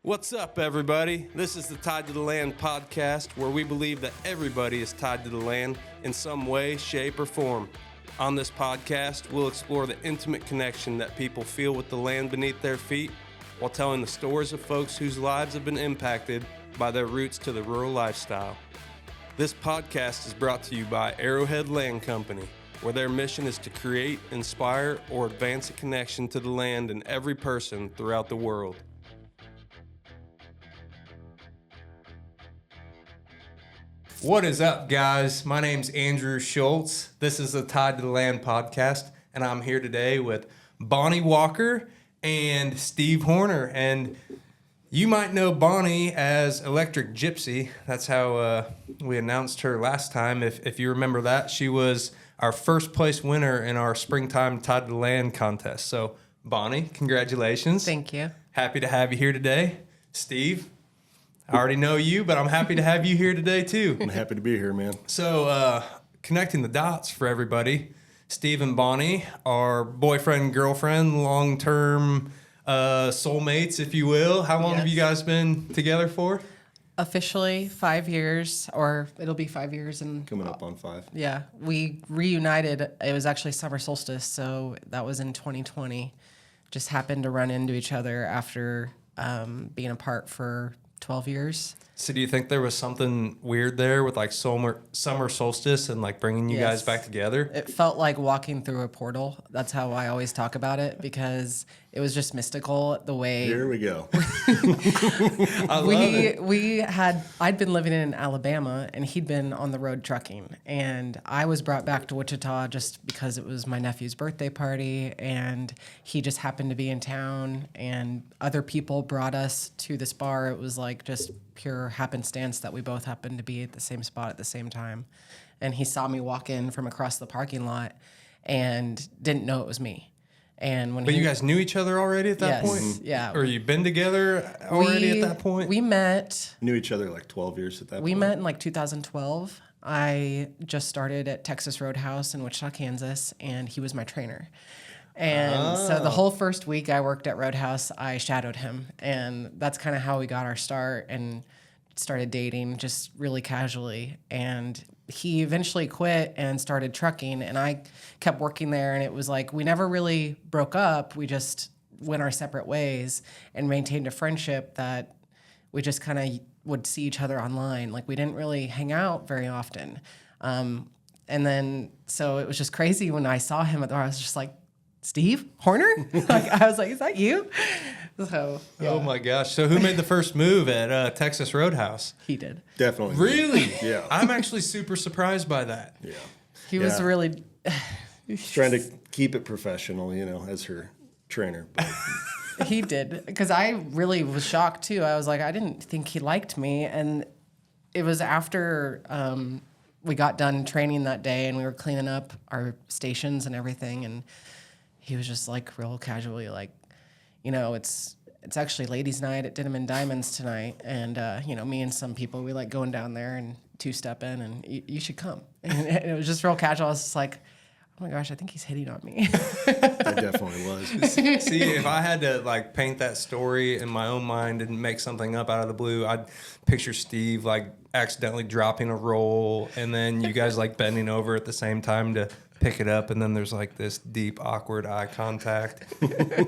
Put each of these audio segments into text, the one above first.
What's up, everybody? This is the Tied to the Land podcast, where we believe that everybody is tied to the land in some way, shape, or form. On this podcast, we'll explore the intimate connection that people feel with the land beneath their feet, while telling the stories of folks whose lives have been impacted by their roots to the rural lifestyle. This podcast is brought to you by Arrowhead Land Company, where their mission is to create, inspire, or advance a connection to the land in every person throughout the world. What is up, guys? My name's Andrew Schultz. This is the Tied to the Land podcast, and I'm here today with Bonnie Walker and Steve Horner. And you might know Bonnie as Electric Gypsy. That's how we announced her last time. If you remember that, she was our first place winner in our springtime Tied to the Land contest. So, Bonnie, congratulations. Thank you. Happy to have you here today. Steve, I already know you, but I'm happy to have you here today, too. I'm happy to be here, man. So, connecting the dots for everybody, Steve and Bonnie are boyfriend, girlfriend, long-term soulmates, if you will. How long have you guys been together for? Officially 5 years, or it'll be 5 years. And Coming up on 5. Yeah, we reunited. It was actually summer solstice, so that was in 2020. Just happened to run into each other after being apart for 12 years. So do you think there was something weird there with like summer solstice and like bringing you guys back together? It felt like walking through a portal. That's how I always talk about it, because it was just mystical the way. Here we go. I'd been living in Alabama and he'd been on the road trucking, and I was brought back to Wichita just because it was my nephew's birthday party, and he just happened to be in town, and other people brought us to this bar. It was like just pure happenstance that we both happened to be at the same spot at the same time. And he saw me walk in from across the parking lot and didn't know it was me. And But you guys knew each other already at that point? Yeah. Or you've been together already at that point? We met. Knew each other like 12 years at that point. We met in like 2012. I just started at Texas Roadhouse in Wichita, Kansas, and he was my trainer. And so the whole first week I worked at Roadhouse, I shadowed him. And that's kind of how we got our start and started dating just really casually. And he eventually quit and started trucking, and I kept working there. And it was like we never really broke up. We just went our separate ways and maintained a friendship that we just kind of would see each other online. Like we didn't really hang out very often. And then so it was just crazy when I saw him at the bar. I was just like, Steve Horner? Like I was like, is that you? So yeah. Oh my gosh. So who made the first move at Texas Roadhouse? He did. Definitely. Really? Yeah. I'm actually super surprised by that. Yeah. He was really Trying to keep it professional, as her trainer. But he did, because I really was shocked too. I was like, I didn't think he liked me. And it was after we got done training that day and we were cleaning up our stations and everything, and he was just like real casually like, it's actually ladies' night at Denim and Diamonds tonight, and me and some people, we like going down there and two-step in, and you should come. And it was just real casual. I was just like, oh my gosh, I think he's hitting on me. it definitely was. See, if I had to like paint that story in my own mind and make something up out of the blue, I'd picture Steve like accidentally dropping a roll, and then you guys like bending over at the same time to pick it up, and then there's like this deep, awkward eye contact.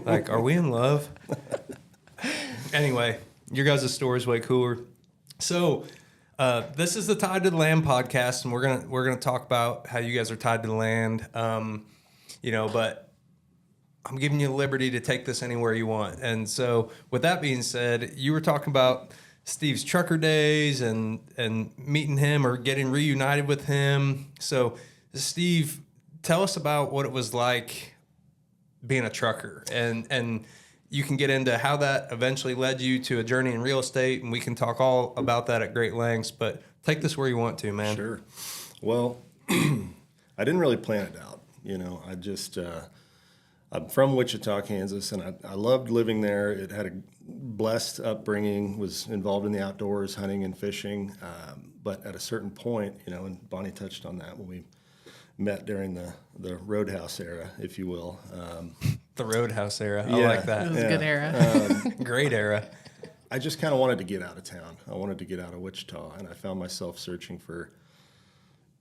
Like, are we in love? Anyway, your guys' story is way cooler. So, this is the Tied to the Land podcast, and we're gonna talk about how you guys are tied to the land. But I'm giving you liberty to take this anywhere you want. And so, with that being said, you were talking about Steve's trucker days and meeting him or getting reunited with him. So, Steve, tell us about what it was like being a trucker, and you can get into how that eventually led you to a journey in real estate, and we can talk all about that at great lengths, but take this where you want to, man. Sure. Well, I didn't really plan it out. I just, I'm from Wichita, Kansas, and I loved living there. It had a blessed upbringing, was involved in the outdoors, hunting and fishing. But at a certain point, and Bonnie touched on that when we met during the Roadhouse era, if you will. The Roadhouse era. I like that. It was a good era. Great era. I just kind of wanted to get out of town. I wanted to get out of Wichita, and I found myself searching for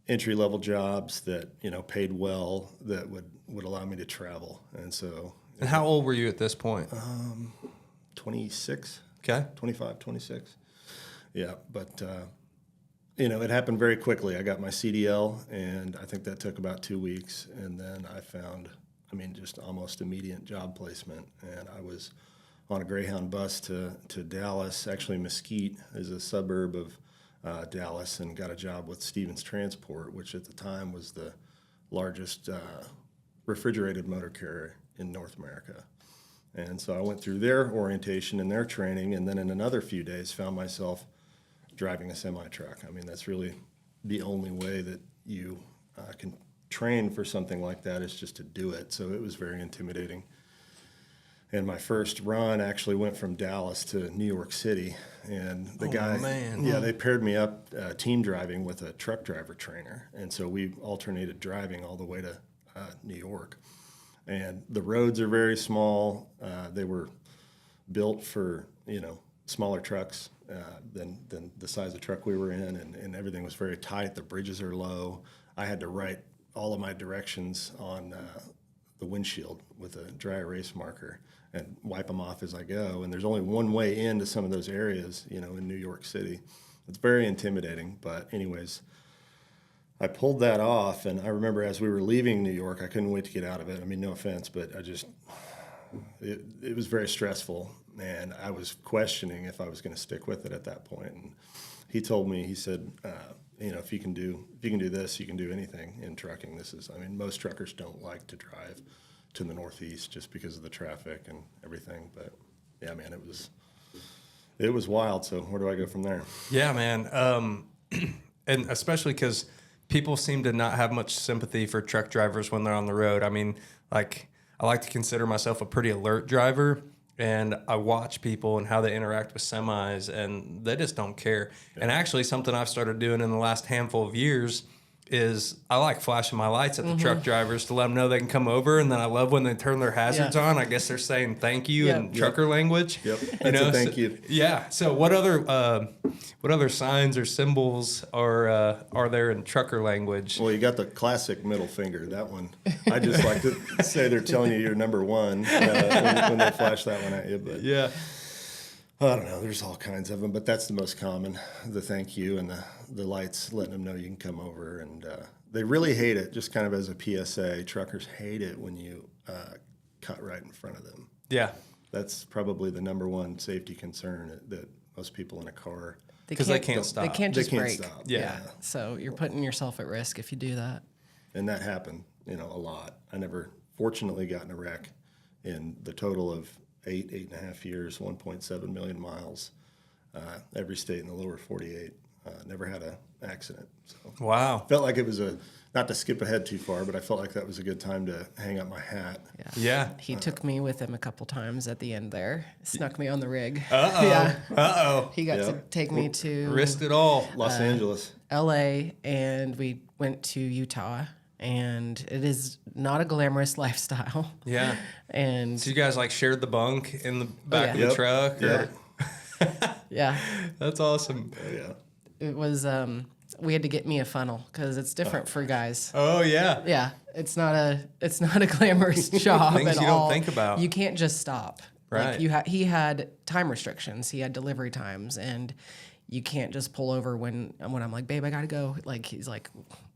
entry-level jobs that, you know, paid well, that would allow me to travel. And so... And how old were you at this point? 26. Okay. 25, 26. Yeah, but, you know, it happened very quickly. I got my CDL, and I think that took about 2 weeks. And then I found, I mean, just almost immediate job placement. And I was on a Greyhound bus to Dallas. Actually, Mesquite is a suburb of Dallas, and got a job with Stevens Transport, which at the time was the largest refrigerated motor carrier in North America. And so I went through their orientation and their training, and then in another few days found myself driving a semi-truck. I mean, that's really the only way that you can train for something like that, is just to do it. So it was very intimidating. And my first run actually went from Dallas to New York City. And the guy, yeah, they paired me up team driving with a truck driver trainer. And so we alternated driving all the way to New York. And the roads are very small. They were built for, you know, smaller trucks than the size of truck we were in, and everything was very tight. The bridges are low. I had to write all of my directions on the windshield with a dry erase marker and wipe them off as I go. And there's only one way into some of those areas, you know, in New York City. It's very intimidating, but anyways, I pulled that off, and I remember as we were leaving New York, I couldn't wait to get out of it. I mean, no offense, but it was very stressful, and I was questioning if I was going to stick with it at that point. And he told me, he said, you know, if you can do this, you can do anything in trucking. I mean, most truckers don't like to drive to the Northeast just because of the traffic and everything. But yeah, man, it was wild. So where do I go from there? Yeah, man. And especially because people seem to not have much sympathy for truck drivers when they're on the road. I mean, like, I like to consider myself a pretty alert driver, and I watch people and how they interact with semis, and they just don't care. Yeah. And actually, something I've started doing in the last handful of years is I like flashing my lights at the truck drivers to let them know they can come over, and then I love when they turn their hazards on. I guess they're saying thank you in trucker language. Yep, that's a thank you. Yeah. So what other signs or symbols are there in trucker language? Well, you got the classic middle finger. That one, I just like to say they're telling you you're number one when they flash that one at you. But yeah. I don't know. There's all kinds of them, but that's the most common, the thank you and the lights letting them know you can come over. And they really hate it, just kind of as a PSA. Truckers hate it when you cut right in front of them. Yeah. That's probably the number one safety concern that most people in a car... Because they can't stop. They can't just brake. Stop. Yeah. So you're putting yourself at risk if you do that. And that happened, you know, a lot. I never, fortunately, got in a wreck in the total of 8.5 years, 1.7 million miles, every state in the lower 48. Never had an accident. So wow. Felt like it was not to skip ahead too far, but I felt like that was a good time to hang up my hat. Yeah. He took me with him a couple times at the end there. Snuck me on the rig. Uh-oh. Yeah. Uh-oh. He got to take me to Risked it all. Los Angeles. LA, and we went to Utah. And it is not a glamorous lifestyle. Yeah. And so you guys like shared the bunk in the back of the truck? Yeah. Yeah. That's awesome. Oh, yeah. It was, we had to get me a funnel because it's different for guys. Oh yeah. Yeah. It's not a glamorous job Things at you all. don't think about. You can't just stop. Right. Like he had time restrictions. He had delivery times, and you can't just pull over when I'm like, babe, I gotta go. Like, he's like,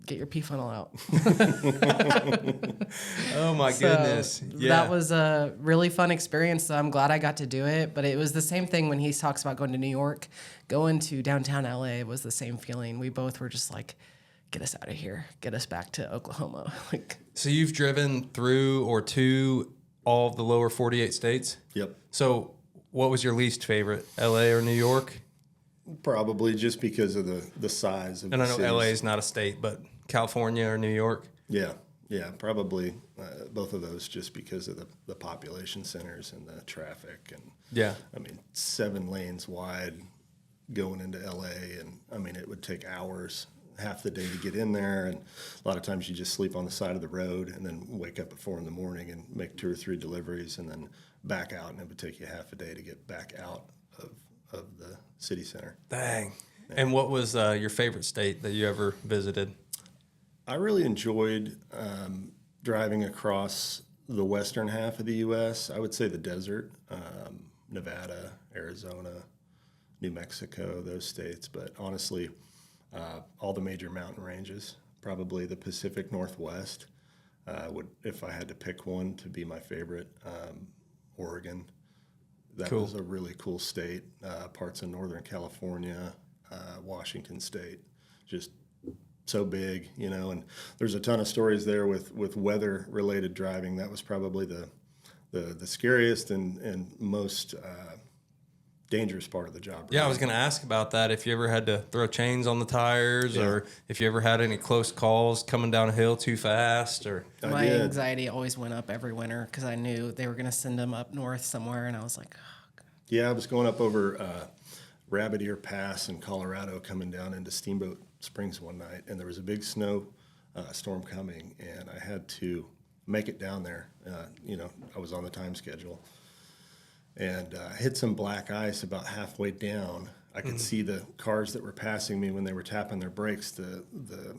get your pee funnel out. Oh my goodness. Yeah. That was a really fun experience. So I'm glad I got to do it. But it was the same thing when he talks about going to New York. Going to downtown LA was the same feeling. We both were just like, get us out of here. Get us back to Oklahoma. Like, so you've driven through or to all of the lower 48 states? Yep. So what was your least favorite, LA or New York? Probably just because of the size of And the I know cities. LA is not a state, but California or New York? Yeah, probably both of those just because of the population centers and the traffic. And Yeah. I mean, 7 lanes wide going into LA, and I mean, it would take hours, half the day to get in there, and a lot of times you just sleep on the side of the road and then wake up at 4 a.m. and make 2 or 3 deliveries and then back out, and it would take you half a day to get back out city center. Dang. Yeah. And what was your favorite state that you ever visited? I really enjoyed driving across the western half of the U.S. I would say the desert, Nevada, Arizona, New Mexico, those states. But honestly, all the major mountain ranges, probably the Pacific Northwest, would, if I had to pick one to be my favorite, Oregon. That was a really cool state. Parts of Northern California, Washington State, just so big, you know, and there's a ton of stories there with weather related driving. That was probably the scariest and most dangerous part of the job. Yeah, I was going to ask about that. If you ever had to throw chains on the tires, or if you ever had any close calls coming down a hill too fast, or my anxiety always went up every winter because I knew they were going to send them up north somewhere, and I was like, oh, God. Yeah, I was going up over Rabbit Ear Pass in Colorado, coming down into Steamboat Springs one night, and there was a big snow storm coming, and I had to make it down there. You know, I was on the time schedule, and hit some black ice about halfway down. I could see the cars that were passing me when they were tapping their brakes. The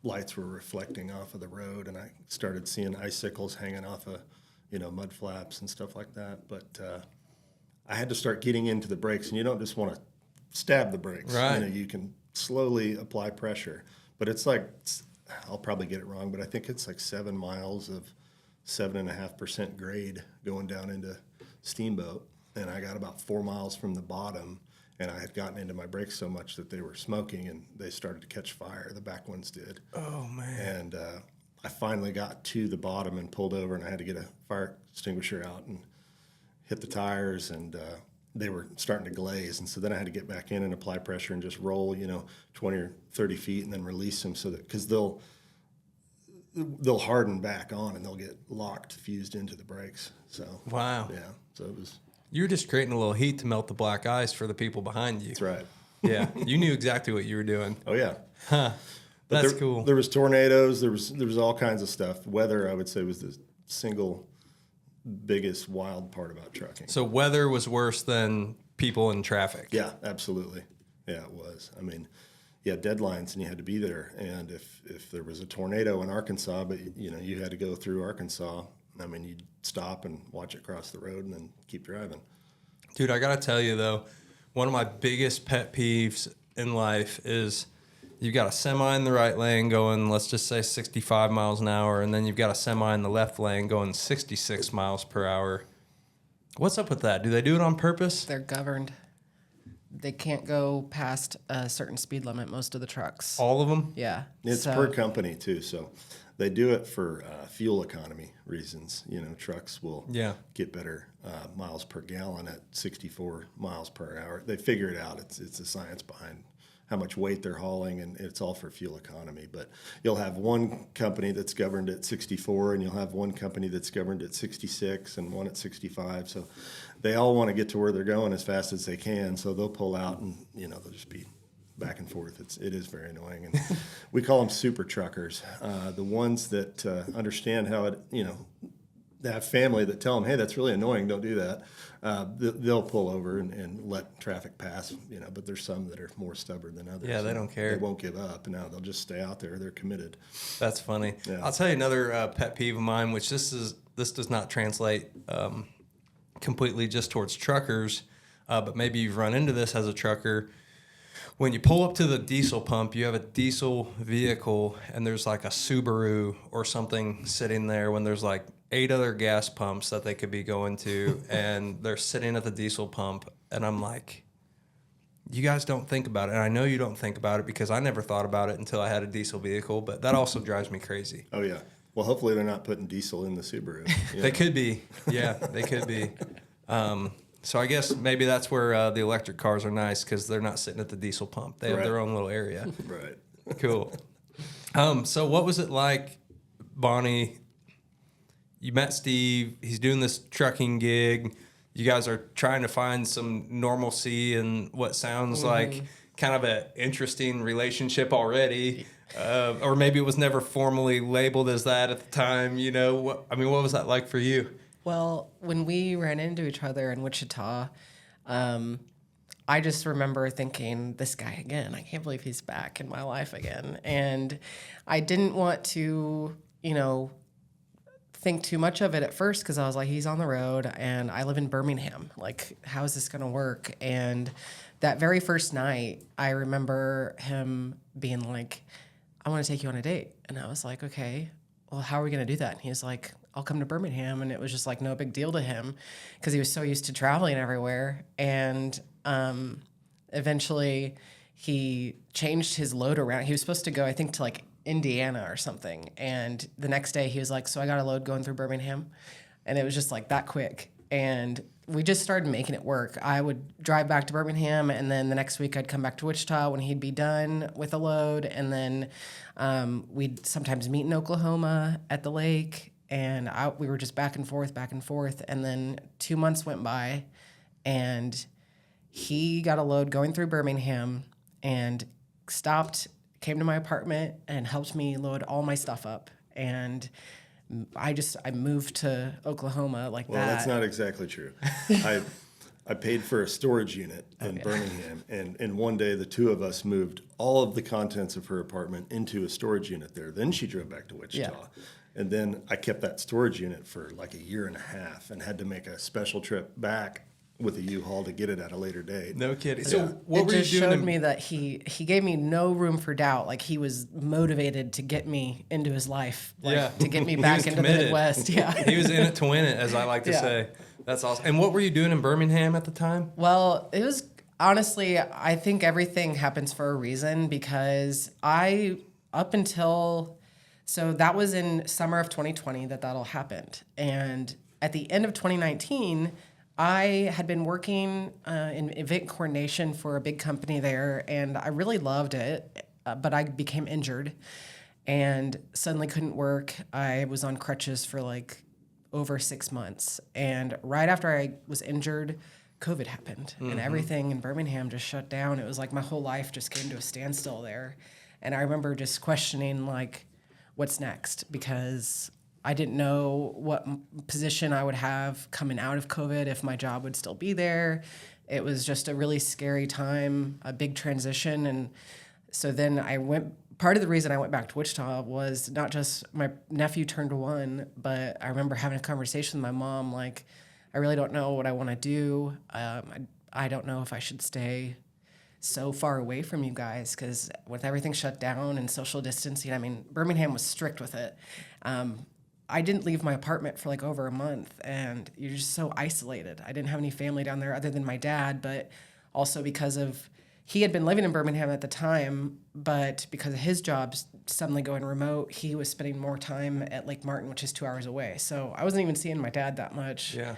lights were reflecting off of the road, and I started seeing icicles hanging off of, you know, mud flaps and stuff like that. But I had to start getting into the brakes, and you don't just want to stab the brakes. Right. You know, you can slowly apply pressure, but it's like, I'll probably get it wrong, but I think it's like 7 miles of 7.5% grade going down into Steamboat, and I got about 4 miles from the bottom, and I had gotten into my brakes so much that they were smoking and they started to catch fire. The back ones did. Oh man. And I finally got to the bottom and pulled over, and I had to get a fire extinguisher out and hit the tires, and they were starting to glaze. And so then I had to get back in and apply pressure and just roll, you know, 20 or 30 feet and then release them, so that, because they'll harden back on and they'll get locked, fused into the brakes. So wow. Yeah. So it was. You're just creating a little heat to melt the black ice for the people behind you. That's right. Yeah. You knew exactly what you were doing. Oh yeah. Huh. But That's cool. There was tornadoes. There was all kinds of stuff. Weather, I would say, was the single biggest wild part about trucking. So weather was worse than people in traffic. Yeah, absolutely. Yeah, it was. I mean, you had deadlines and you had to be there. And if there was a tornado in Arkansas, but you know, you had to go through Arkansas, I mean, you'd stop and watch it cross the road and then keep driving. Dude, I got to tell you though, one of my biggest pet peeves in life is you've got a semi in the right lane going, let's just say 65 miles an hour, and then you've got a semi in the left lane going 66 miles per hour. What's up with that? Do they do it on purpose? They're governed. They can't go past a certain speed limit, most of the trucks. All of them? Yeah. It's per company too, so they do it for fuel economy reasons. You know, trucks will get better miles per gallon at 64 miles per hour. They figure it out. It's the science behind how much weight they're hauling, and it's all for fuel economy. But you'll have one company that's governed at 64, and you'll have one company that's governed at 66, and one at 65. So they all want to get to where they're going as fast as they can. So they'll pull out, and you know, they'll just be back and forth. It is very annoying, and we call them super truckers. The ones that understand how it, you know, they have family that tell them, hey, that's really annoying, don't do that. They'll pull over and let traffic pass, you know, but there's some that are more stubborn than others. Yeah, they don't care. They won't give up. Now they'll just stay out there. They're committed. That's funny. Yeah. I'll tell you another pet peeve of mine, which this does not translate completely just towards truckers, but maybe you've run into this as a trucker. When you pull up to the diesel pump, you have a diesel vehicle, and there's like a Subaru or something sitting there when there's like 8 other gas pumps that they could be going to, and they're sitting at the diesel pump, and I'm like, you guys don't think about it. And I know you don't think about it because I never thought about it until I had a diesel vehicle, but that also drives me crazy. Oh, yeah. Well, hopefully they're not putting diesel in the Subaru. Yeah. They could be. Yeah, they could be. So I guess maybe that's where the electric cars are nice, because they're not sitting at the diesel pump. They have their own little area. Right. Cool. So what was it like, Bonnie? You met Steve. He's doing this trucking gig. You guys are trying to find some normalcy in what sounds like kind of an interesting relationship already. Or maybe it was never formally labeled as that at the time. You know, what was that like for you? Well, when we ran into each other in Wichita, I just remember thinking, this guy again, I can't believe he's back in my life again. And I didn't want to, think too much of it at first because I was like, he's on the road and I live in Birmingham. Like, how is this going to work? And that very first night, I remember him being like, I want to take you on a date. And I was like, okay, well, how are we going to do that? And he was like, I'll come to Birmingham. And it was just like no big deal to him because he was so used to traveling everywhere. And eventually he changed his load around. He was supposed to go, I think, to like Indiana or something. And the next day he was like, so I got a load going through Birmingham. And it was just like that quick. And we just started making it work. I would drive back to Birmingham, and then the next week I'd come back to Wichita when he'd be done with a load. And then we'd sometimes meet in Oklahoma at the lake. And we were just back and forth. And then 2 months went by, and he got a load going through Birmingham and stopped, came to my apartment and helped me load all my stuff up. And I moved to Oklahoma like that. Well, that's not exactly true. I paid for a storage unit in Birmingham, and one day the two of us moved all of the contents of her apartment into a storage unit there. Then she drove back to Wichita. Yeah. And then I kept that storage unit for like a year and a half and had to make a special trip back with a U-Haul to get it at a later date. No kidding. Yeah. So what were you doing? It just showed me that he gave me no room for doubt. Like, he was motivated to get me into his life, to get me back into committed. the Midwest. Yeah, He was in it to win it, as I like to say. That's awesome. And what were you doing in Birmingham at the time? Well, it was honestly, I think everything happens for a reason, because so that was in summer of 2020 that all happened. And at the end of 2019, I had been working in event coordination for a big company there, and I really loved it, but I became injured and suddenly couldn't work. I was on crutches for like over 6 months. And right after I was injured, COVID happened, and everything in Birmingham just shut down. It was like my whole life just came to a standstill there. And I remember just questioning, like, what's next? Because I didn't know what position I would have coming out of COVID, if my job would still be there. It was just a really scary time, a big transition. And so then part of the reason I went back to Wichita was not just my nephew turned 1, but I remember having a conversation with my mom, like, I really don't know what I want to do. I don't know if I should stay so far away from you guys, because with everything shut down and social distancing, I mean, Birmingham was strict with it. I didn't leave my apartment for like over a month, and you're just so isolated. I didn't have any family down there other than my dad, but also because he had been living in Birmingham at the time, but because of his job suddenly going remote, he was spending more time at Lake Martin, which is 2 hours away. So I wasn't even seeing my dad that much. Yeah.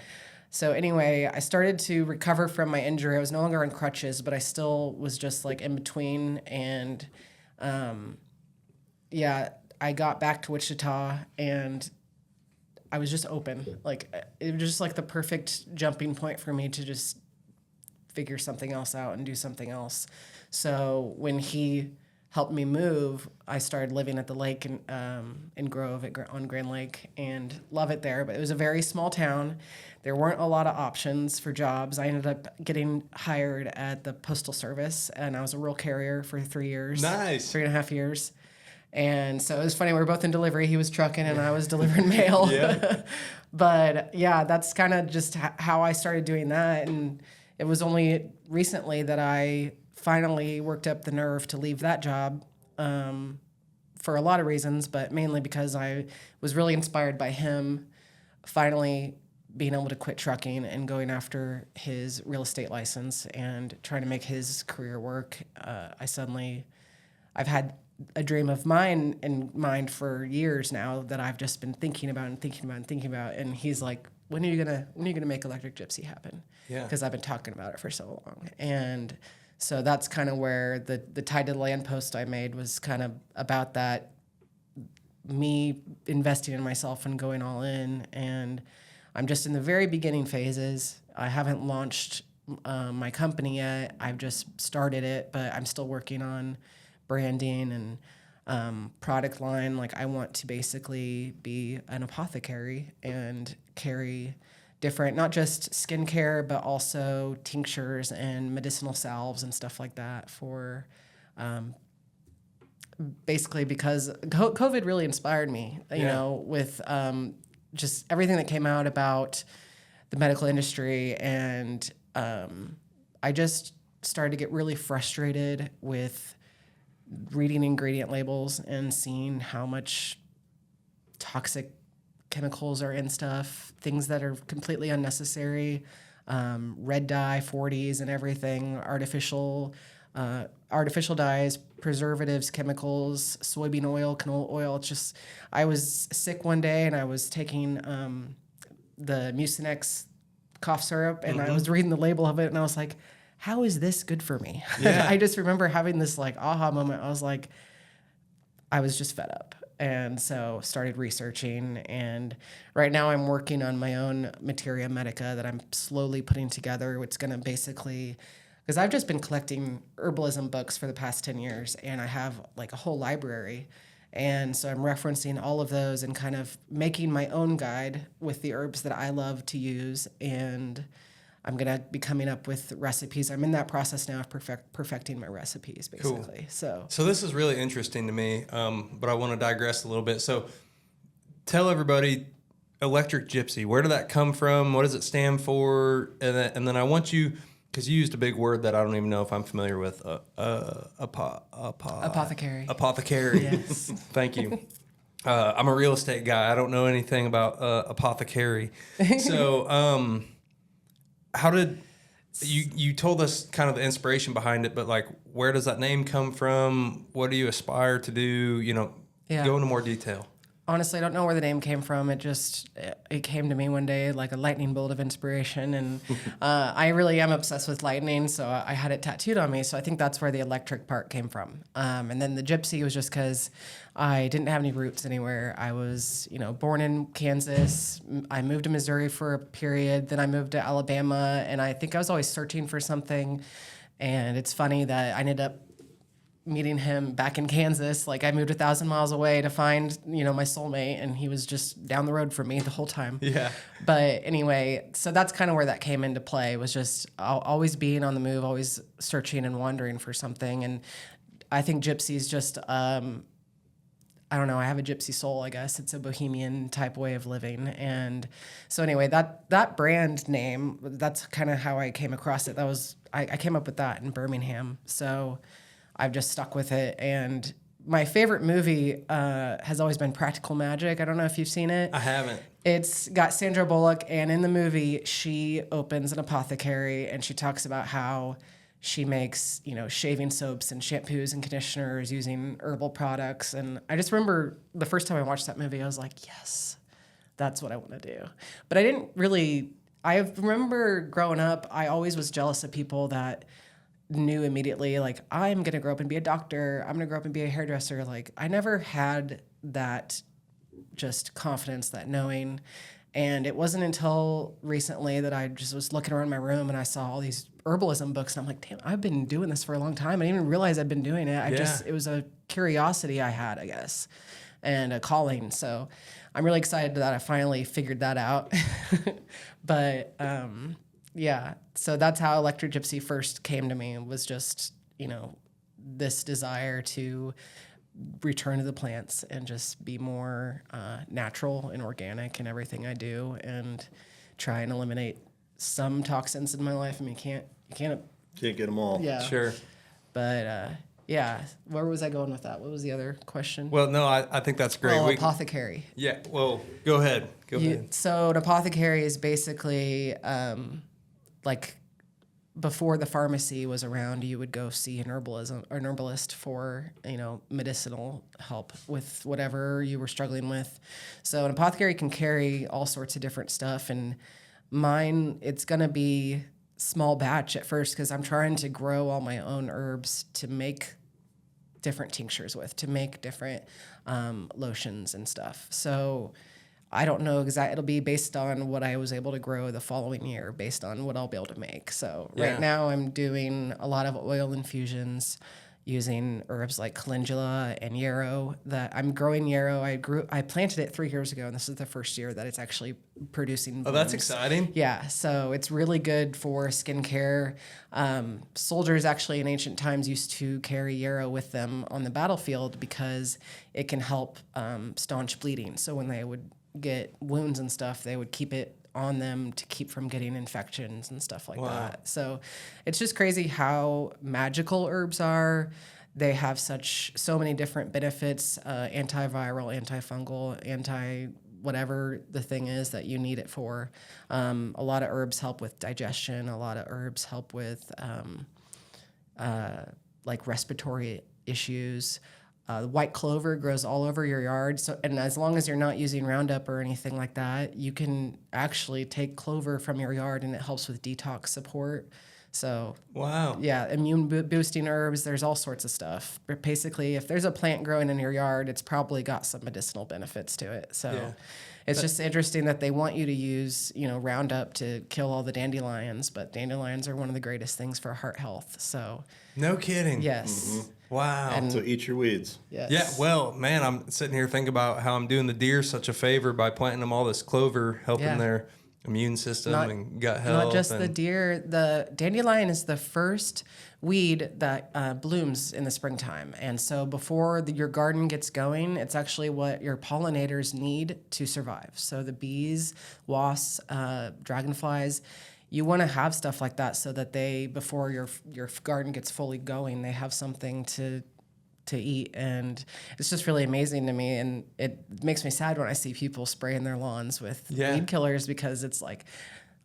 So anyway, I started to recover from my injury. I was no longer on crutches, but I still was just like in between. And I got back to Wichita, and I was just open. Like, it was just like the perfect jumping point for me to just figure something else out and do something else. So when he helped me move, I started living at the lake in Grove on Grand Lake, and love it there. But it was a very small town. There weren't a lot of options for jobs. I ended up getting hired at the Postal Service, and I was a rural carrier for 3 years. Nice. 3.5 years. And so it was funny. We were both in delivery. He was trucking and I was delivering mail. Yeah. But yeah, that's kind of just how I started doing that. And it was only recently that I finally worked up the nerve to leave that job for a lot of reasons, but mainly because I was really inspired by him finally being able to quit trucking and going after his real estate license and trying to make his career work. I've had a dream of mine in mind for years now that I've just been thinking about. And he's like, when are you gonna make Electric Gypsy happen? Yeah. Because I've been talking about it for so long. And so that's kind of where the Tied to the Land post I made was kind of about that, me investing in myself and going all in. And I'm just in the very beginning phases. I haven't launched my company yet. I've just started it, but I'm still working on branding and product line. Like, I want to basically be an apothecary and carry different, not just skincare, but also tinctures and medicinal salves and stuff like that for basically because COVID really inspired me, you know, with just everything that came out about the medical industry. And I just started to get really frustrated with reading ingredient labels and seeing how much toxic chemicals are in stuff, things that are completely unnecessary, red dye, 40s and everything, artificial dyes, preservatives, chemicals, soybean oil, canola oil. It's just, I was sick one day and I was taking the Mucinex cough syrup and I was reading the label of it and I was like, how is this good for me? Yeah. I just remember having this like aha moment. I was like, I was just fed up. And so started researching, and right now I'm working on my own materia medica that I'm slowly putting together. It's going to basically, because I've just been collecting herbalism books for the past 10 years, and I have like a whole library. And so I'm referencing all of those and kind of making my own guide with the herbs that I love to use. And I'm going to be coming up with recipes. I'm in that process now of perfecting my recipes, basically. Cool. So this is really interesting to me, but I want to digress a little bit. So tell everybody, Electric Gypsy, where did that come from? What does it stand for? And then I want you, because you used a big word that I don't even know if I'm familiar with, Apothecary. Apothecary. Yes. Thank you. I'm a real estate guy. I don't know anything about apothecary. So how did you told us kind of the inspiration behind it, but like, where does that name come from? What do you aspire to do? You know, go into more detail. Honestly, I don't know where the name came from. It came to me one day like a lightning bolt of inspiration. And I really am obsessed with lightning, so I had it tattooed on me. So I think that's where the electric part came from. And then the Gypsy was just because I didn't have any roots anywhere. I was, born in Kansas. I moved to Missouri for a period. Then I moved to Alabama. And I think I was always searching for something. And it's funny that I ended up meeting him back in Kansas. Like I moved 1,000 miles away to find, my soulmate, and he was just down the road from me the whole time. Yeah. But anyway, so that's kind of where that came into play, was just always being on the move, always searching and wandering for something. And I think Gypsy is just, I don't know, I have a gypsy soul, I guess. It's a bohemian type way of living. And so anyway, that brand name, that's kind of how I came across it. I came up with that in Birmingham. So I've just stuck with it. And my favorite movie has always been Practical Magic. I don't know if you've seen it. I haven't. It's got Sandra Bullock, and in the movie, she opens an apothecary, and she talks about how she makes, shaving soaps and shampoos and conditioners using herbal products. And I just remember the first time I watched that movie, I was like, yes, that's what I want to do. But I remember growing up, I always was jealous of people that knew immediately, like, I'm going to grow up and be a doctor. I'm going to grow up and be a hairdresser. Like, I never had that just confidence, that knowing. And it wasn't until recently that I just was looking around my room and I saw all these herbalism books. And I'm like, damn, I've been doing this for a long time. I didn't even realize I'd been doing it. It was a curiosity I had, I guess, and a calling. So I'm really excited that I finally figured that out. But, yeah, so that's how Electric Gypsy first came to me. It was just, this desire to return to the plants and just be more natural and organic in everything I do, and try and eliminate some toxins in my life. I mean, you can't get them all. Yeah, Sure. But yeah, where was I going with that? What was the other question? Well, no, I think that's great. Well, apothecary. Yeah. Well, go ahead. So an apothecary is basically like before the pharmacy was around, you would go see an herbalist for, medicinal help with whatever you were struggling with. So an apothecary can carry all sorts of different stuff. And mine, it's going to be small batch at first, because I'm trying to grow all my own herbs to make different tinctures with, to make different lotions and stuff. So I don't know exactly. It'll be based on what I was able to grow the following year, based on what I'll be able to make. So right now I'm doing a lot of oil infusions, using herbs like calendula and yarrow. That I'm growing yarrow. I planted it 3 years ago, and this is the first year that it's actually producing Oh, that's blooms. exciting. Yeah, so it's really good for skincare. Soldiers actually in ancient times used to carry yarrow with them on the battlefield because it can help staunch bleeding. So when they would get wounds and stuff, they would keep it on them to keep from getting infections and stuff like that. So it's just crazy how magical herbs are. They have so many different benefits, antiviral, antifungal, anti whatever the thing is that you need it for. A lot of herbs help with digestion. A lot of herbs help with like respiratory issues. White clover grows all over your yard. So, and as long as you're not using Roundup or anything like that, you can actually take clover from your yard and it helps with detox support. So, Wow. yeah, immune boosting herbs, there's all sorts of stuff. But basically, if there's a plant growing in your yard, it's probably got some medicinal benefits to it. So, it's just interesting that they want you to use, Roundup to kill all the dandelions, but dandelions are one of the greatest things for heart health. So, No kidding. yes. Wow. So eat your weeds. Yes. Yeah, well, man, I'm sitting here thinking about how I'm doing the deer such a favor by planting them all this clover, helping their immune system and gut health. Not just the deer. The dandelion is the first weed that blooms in the springtime. And so before your garden gets going, it's actually what your pollinators need to survive. So the bees, wasps, dragonflies, you want to have stuff like that so that before your garden gets fully going, they have something to eat. And it's just really amazing to me. And it makes me sad when I see people spraying their lawns with weed killers, because it's like,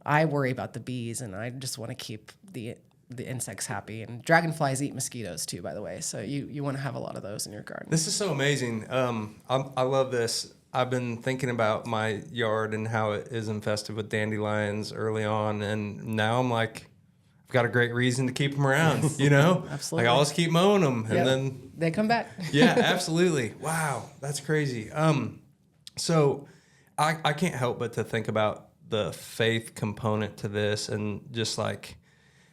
I worry about the bees and I just want to keep the insects happy. And dragonflies eat mosquitoes too, by the way. So you want to have a lot of those in your garden. This is so amazing. I love this. I've been thinking about my yard and how it is infested with dandelions early on, and now I'm like, I've got a great reason to keep them around. Absolutely. Like I'll just keep mowing them, and then they come back. yeah, absolutely. Wow, that's crazy. So I can't help but to think about the faith component to this, and just like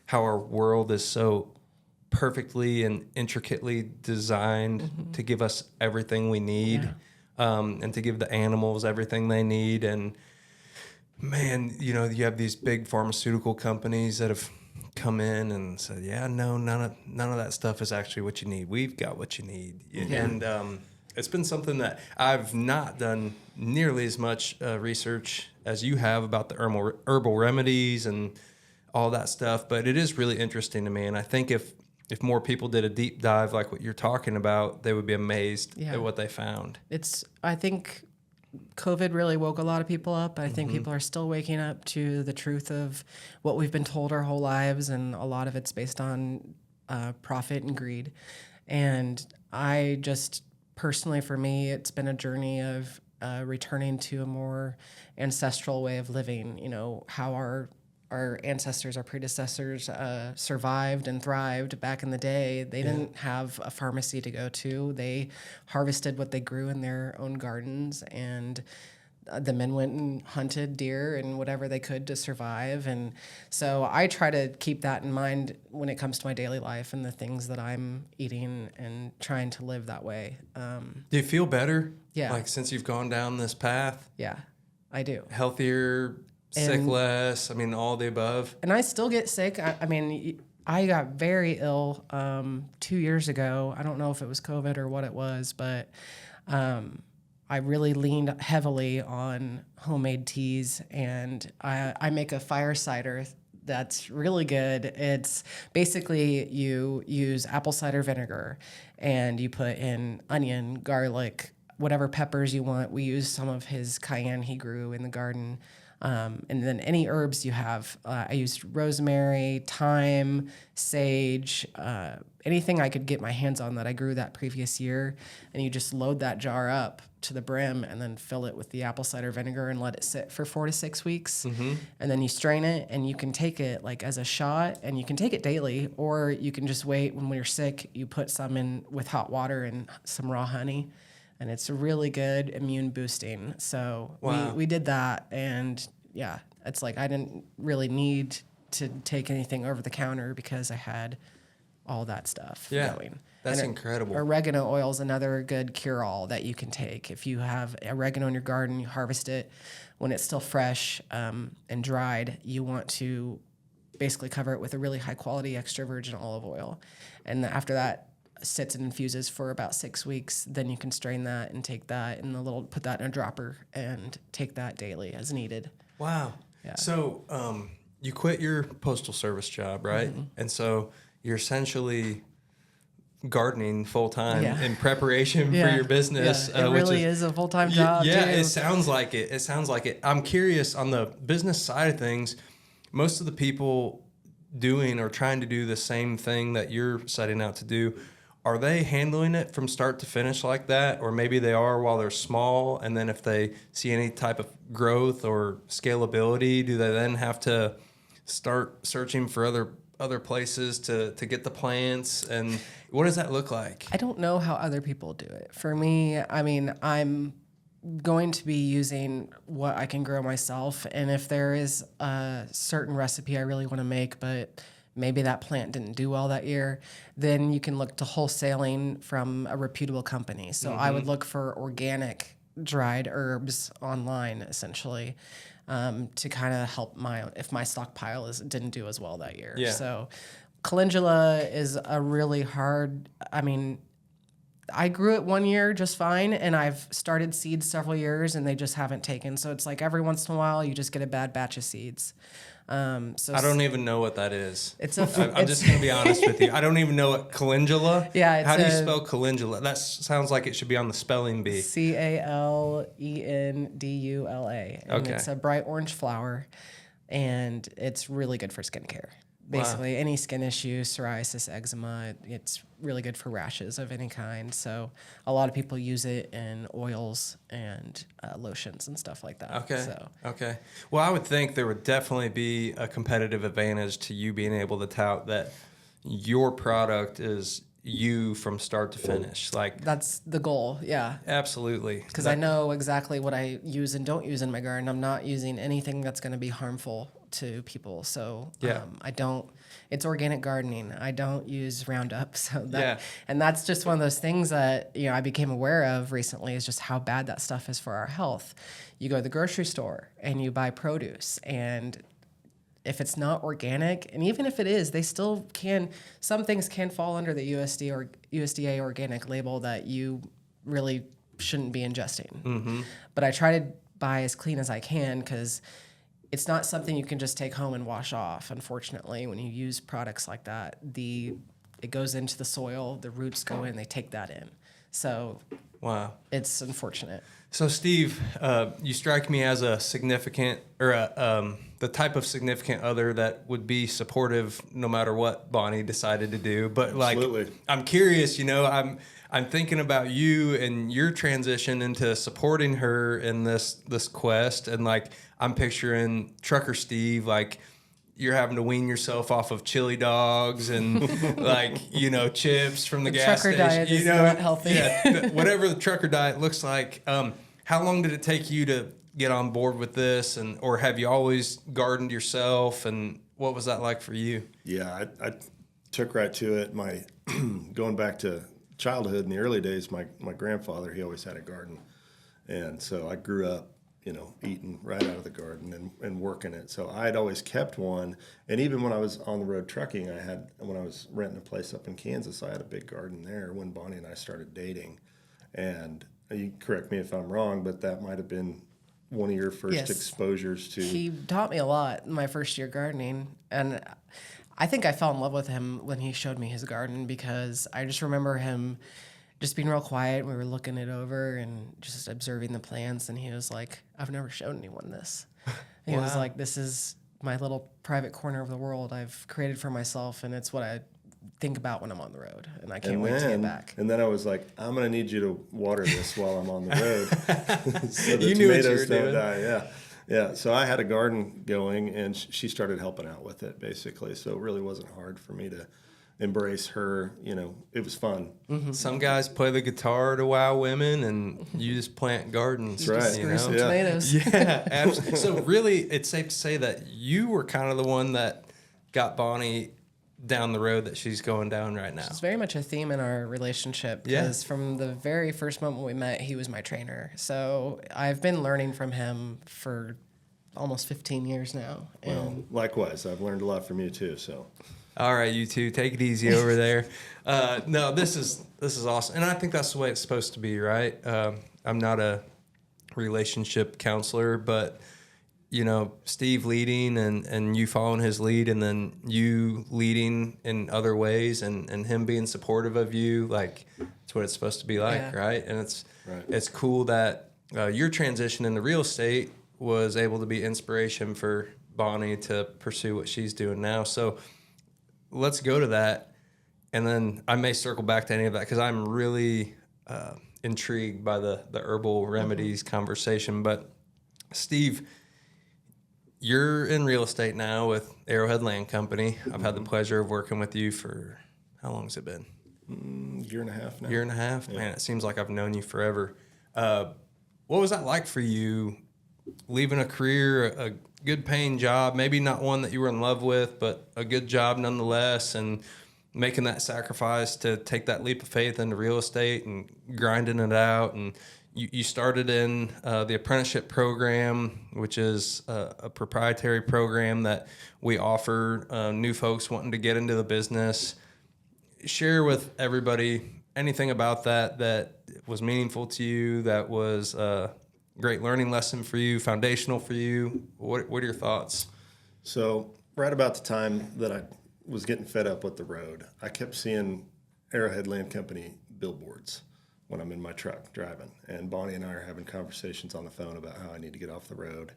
how our world is so perfectly and intricately designed to give us everything we need. Yeah. And to give the animals everything they need. And man, you have these big pharmaceutical companies that have come in and said, yeah, no, none of that stuff is actually what you need. We've got what you need. Yeah. And it's been something that I've not done nearly as much research as you have about the herbal remedies and all that stuff. But it is really interesting to me. And I think if more people did a deep dive like what you're talking about, they would be amazed at what they found. I think COVID really woke a lot of people up. I think people are still waking up to the truth of what we've been told our whole lives, and a lot of it's based on profit and greed. And I just, personally for me, it's been a journey of returning to a more ancestral way of living, how our ancestors, our predecessors survived and thrived back in the day. They didn't have a pharmacy to go to. They harvested what they grew in their own gardens, and the men went and hunted deer and whatever they could to survive. And so I try to keep that in mind when it comes to my daily life and the things that I'm eating, and trying to live that way. Do you feel better? Yeah. Like since you've gone down this path? Yeah, I do. Healthier, sick less, all the above. And I still get sick. I got very ill 2 years ago. I don't know if it was COVID or what it was, but I really leaned heavily on homemade teas, and I make a fire cider that's really good. It's basically you use apple cider vinegar, and you put in onion, garlic, whatever peppers you want. We use some of his cayenne he grew in the garden. And then any herbs you have. I used rosemary, thyme, sage, anything I could get my hands on that I grew that previous year. And you just load that jar up to the brim and then fill it with the apple cider vinegar and let it sit for 4 to 6 weeks. And then you strain it, and you can take it like as a shot, and you can take it daily, or you can just wait when you're sick. You put some in with hot water and some raw honey. And it's really good immune boosting. So we did that, and yeah, it's like I didn't really need to take anything over the counter because I had all that stuff Yeah. going. That's And incredible. Oregano oil is another good cure-all that you can take. If you have oregano in your garden, you harvest it when it's still fresh and dried. You want to basically cover it with a really high-quality extra virgin olive oil, and after that sits and infuses for about 6 weeks, then you can strain that and take that in put that in a dropper and take that daily as needed. Wow. Yeah. So you quit your postal service job, right? Mm-hmm. And so you're essentially gardening full time Yeah. in preparation for your business. Yeah. It really is a full-time job. Yeah, too. it sounds like it. It sounds like it. I'm curious on the business side of things. Most of the people doing or trying to do the same thing that you're setting out to do, are they handling it from start to finish like that? Or maybe they are while they're small, and then if they see any type of growth or scalability, do they then have to start searching for other places to get the plants? And what does that look like? I don't know how other people do it. For me, I mean, I'm going to be using what I can grow myself. And if there is a certain recipe I really want to make, but maybe that plant didn't do well that year, then you can look to wholesaling from a reputable company. So I would look for organic dried herbs online, essentially, to kind of help if my stockpile didn't do as well that year. Yeah. So calendula is a really hard, I mean, I grew it one year just fine, and I've started seeds several years, and they just haven't taken. So it's like every once in a while, you just get a bad batch of seeds. So I don't even know what that is. It's I'm just going to be honest with you. I don't even know what calendula. Yeah, it's how do you spell calendula? That sounds like it should be on the spelling bee. Calendula, and Okay. it's a bright orange flower, and it's really good for skincare. Basically, any skin issue, psoriasis, eczema, it's really good for rashes of any kind. So a lot of people use it in oils and lotions and stuff like that. Okay. So. Okay. Well, I would think there would definitely be a competitive advantage to you being able to tout that your product is you from start to finish. Like, That's the goal, yeah. absolutely. Because I know exactly what I use and don't use in my garden. I'm not using anything that's going to be harmful to people. So Yeah. it's organic gardening. I don't use Roundup. So Yeah. And that's just one of those things that, I became aware of recently, is just how bad that stuff is for our health. You go to the grocery store and you buy produce, and if it's not organic, and even if it is, they still some things can fall under the USDA organic label that you really shouldn't be ingesting. Mm-hmm. But I try to buy as clean as I can, because it's not something you can just take home and wash off. Unfortunately, when you use products like that, it goes into the soil, the roots go in, they take that in. So Wow. it's unfortunate. So, Steve, you strike me as a significant, or the type of significant other that would be supportive no matter what Bonnie decided to do. But Absolutely. I'm curious, I'm thinking about you and your transition into supporting her in this quest, and I'm picturing Trucker Steve, you're having to wean yourself off of chili dogs and chips from the gas trucker station. diet is not healthy. Yeah, whatever the trucker diet looks like. How long did it take you to get on board with this, or have you always gardened yourself? And what was that like for you? Yeah, I took right to it. My going back to childhood in the early days, my grandfather, he always had a garden, and so I grew up, eating right out of the garden and working it. So I had always kept one, and even when I was on the road trucking, when I was renting a place up in Kansas, I had a big garden there when Bonnie and I started dating. And you correct me if I'm wrong, but that might have been one of your first Yes. exposures to. He taught me a lot in my first year gardening, and I think I fell in love with him when he showed me his garden, because I just remember him just being real quiet. We were looking it over and just observing the plants, and he was like, "I've never shown anyone this." He was Wow. like, "This is my little private corner of the world I've created for myself, and it's what I think about when I'm on the road, and I can't wait to get back." And then I was like, I'm going to need you to water this while I'm on the road. So the You knew what you tomatoes were don't doing. die. Yeah. Yeah. So I had a garden going, and she started helping out with it, basically. So it really wasn't hard for me to embrace her. It was fun. Some guys play the guitar to wow women, and you just plant gardens. That's right. Screw some Yeah. tomatoes. Yeah, absolutely. So really, it's safe to say that you were kind of the one that got Bonnie down the road that she's going down right now. It's very much a theme in our relationship because from the very first moment we met, he was my trainer. So I've been learning from him for almost 15 years now. Well, likewise, I've learned a lot from you too. So, all right, you two, take it easy over there. No, this is awesome, and I think that's the way it's supposed to be, right? I'm not a relationship counselor, but you know, Steve leading and you following his lead, and then you leading in other ways, and him being supportive of you, like it's what it's supposed to be like, right? And it's cool that your transition into real estate was able to be inspiration for Bonnie to pursue what she's doing now. So let's go to that, and then I may circle back to any of that because I'm really intrigued by the herbal remedies conversation. But Steve, you're in real estate now with Arrowhead Land Company. I've had the pleasure of working with you for, how long has it been? Year and a half now. Year and a half? Yeah. Man, it seems like I've known you forever. What was that like for you, leaving a career, a good paying job, maybe not one that you were in love with, but a good job nonetheless, and making that sacrifice to take that leap of faith into real estate and grinding it out? And you started in the apprenticeship program, which is a proprietary program that we offer new folks wanting to get into the business. Share with everybody anything about that was meaningful to you, that was a great learning lesson for you, foundational for you. What are your thoughts? So right about the time that I was getting fed up with the road, I kept seeing Arrowhead Land Company billboards when I'm in my truck driving. And Bonnie and I are having conversations on the phone about how I need to get off the road.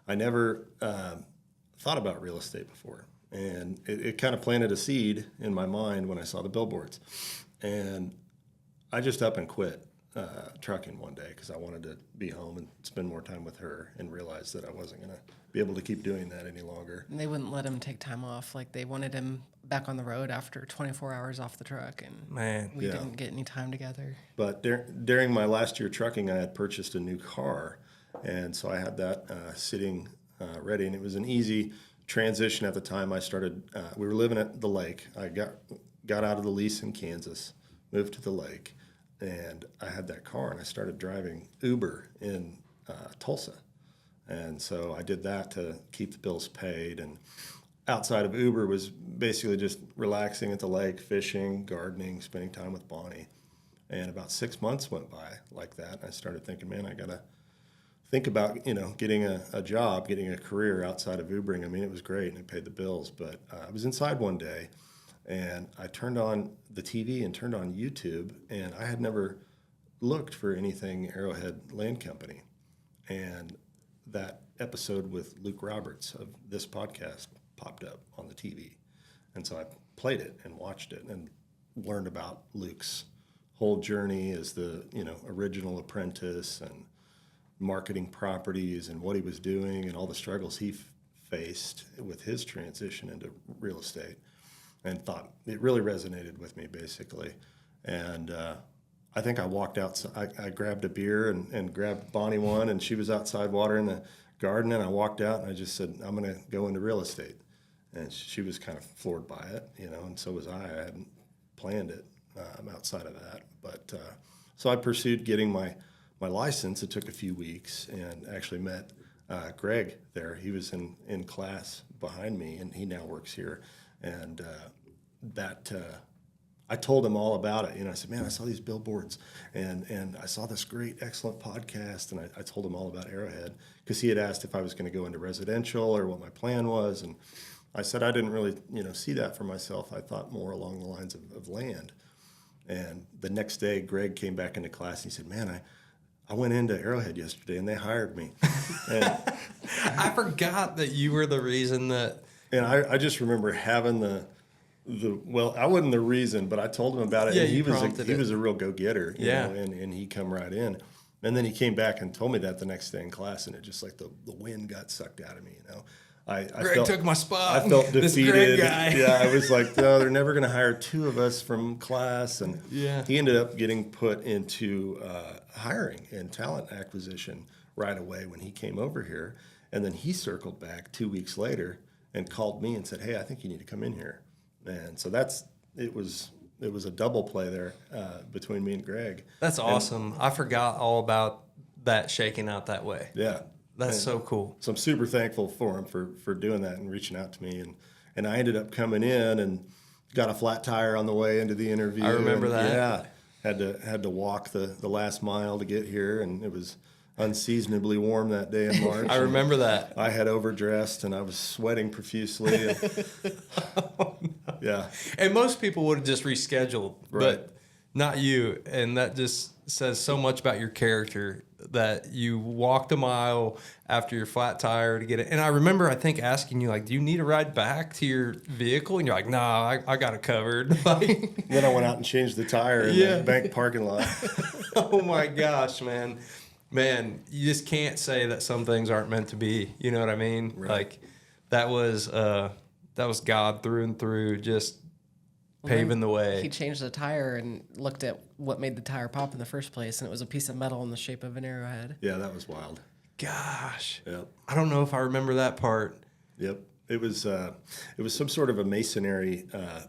I never thought about real estate before. And it kind of planted a seed in my mind when I saw the billboards. And I just up and quit trucking one day because I wanted to be home and spend more time with her, and realized that I wasn't going to be able to keep doing that any longer. And they wouldn't let him take time off. Like, they wanted him back on the road after 24 hours off the truck, and we didn't get any time together. But during my last year trucking, I had purchased a new car, and so I had that sitting ready, and it was an easy transition at the time. I started, we were living at the lake. I got out of the lease in Kansas, moved to the lake, and I had that car, and I started driving Uber in Tulsa. And so I did that to keep the bills paid. And outside of Uber was basically just relaxing at the lake, fishing, gardening, spending time with Bonnie. And about 6 months went by like that. And I started thinking, man, I got to think about, getting a job, getting a career outside of Ubering. I mean, it was great and it paid the bills. But I was inside one day, and I turned on the TV and turned on YouTube, and I had never looked for anything Arrowhead Land Company. And that episode with Luke Roberts of this podcast popped up on the TV. And so I played it and watched it and learned about Luke's whole journey as the, original apprentice, and marketing properties and what he was doing and all the struggles he faced with his transition into real estate, and thought it really resonated with me, basically. And I think I walked out. I grabbed a beer and grabbed Bonnie one, and she was outside watering the garden, and I walked out and I just said, I'm going to go into real estate. And she was kind of floored by it, and so was I. I hadn't planned it outside of that. But so I pursued getting my license. It took a few weeks, and actually met Greg there. He was in class behind me, and he now works here. And I told him all about it. I said, man, I saw these billboards, and I saw this great, excellent podcast. And I told him all about Arrowhead, because he had asked if I was going to go into residential or what my plan was. And I said I didn't really, see that for myself. I thought more along the lines of land. And the next day, Greg came back into class, and he said, man, I went into Arrowhead yesterday, and they hired me. And I forgot that you were the reason that... And I just remember having well, I wasn't the reason, but I told him about it. Yeah, and he was a real go-getter, and he come right in. And then he came back and told me that the next day in class, and it just like the wind got sucked out of me, Greg took my spot. I felt defeated. This Greg guy. Yeah, I was like, no, they're never going to hire two of us from class. And he ended up getting put into hiring and talent acquisition right away when he came over here. And then he circled back 2 weeks later and called me and said, hey, I think you need to come in here. And so it was a double play there between me and Greg. That's awesome. I forgot all about that shaking out that way. Yeah. That's so cool. So I'm super thankful for him for doing that and reaching out to me. And I ended up coming in and got a flat tire on the way into the interview. I remember that. Yeah. Had to walk the last mile to get here, and it was unseasonably warm that day in March. I remember that. I had overdressed and I was sweating profusely. Oh, no. Yeah. And most people would have just rescheduled, Right. but not you. And that just says so much about your character that you walked a mile after your flat tire to get it. And I remember, I think, asking you, like, do you need a ride back to your vehicle? And you're like, nah, I got it covered. Like, Then I went out and changed the tire in the bank parking lot. oh my gosh, man. Man, you just can't say that some things aren't meant to be. You know what I mean? Right. Like, that was God through and through, just paving the way. He changed the tire and looked at what made the tire pop in the first place, and it was a piece of metal in the shape of an arrowhead. Yeah, that was wild. Gosh. Yep. I don't know if I remember that part. Yep. It was some sort of a masonry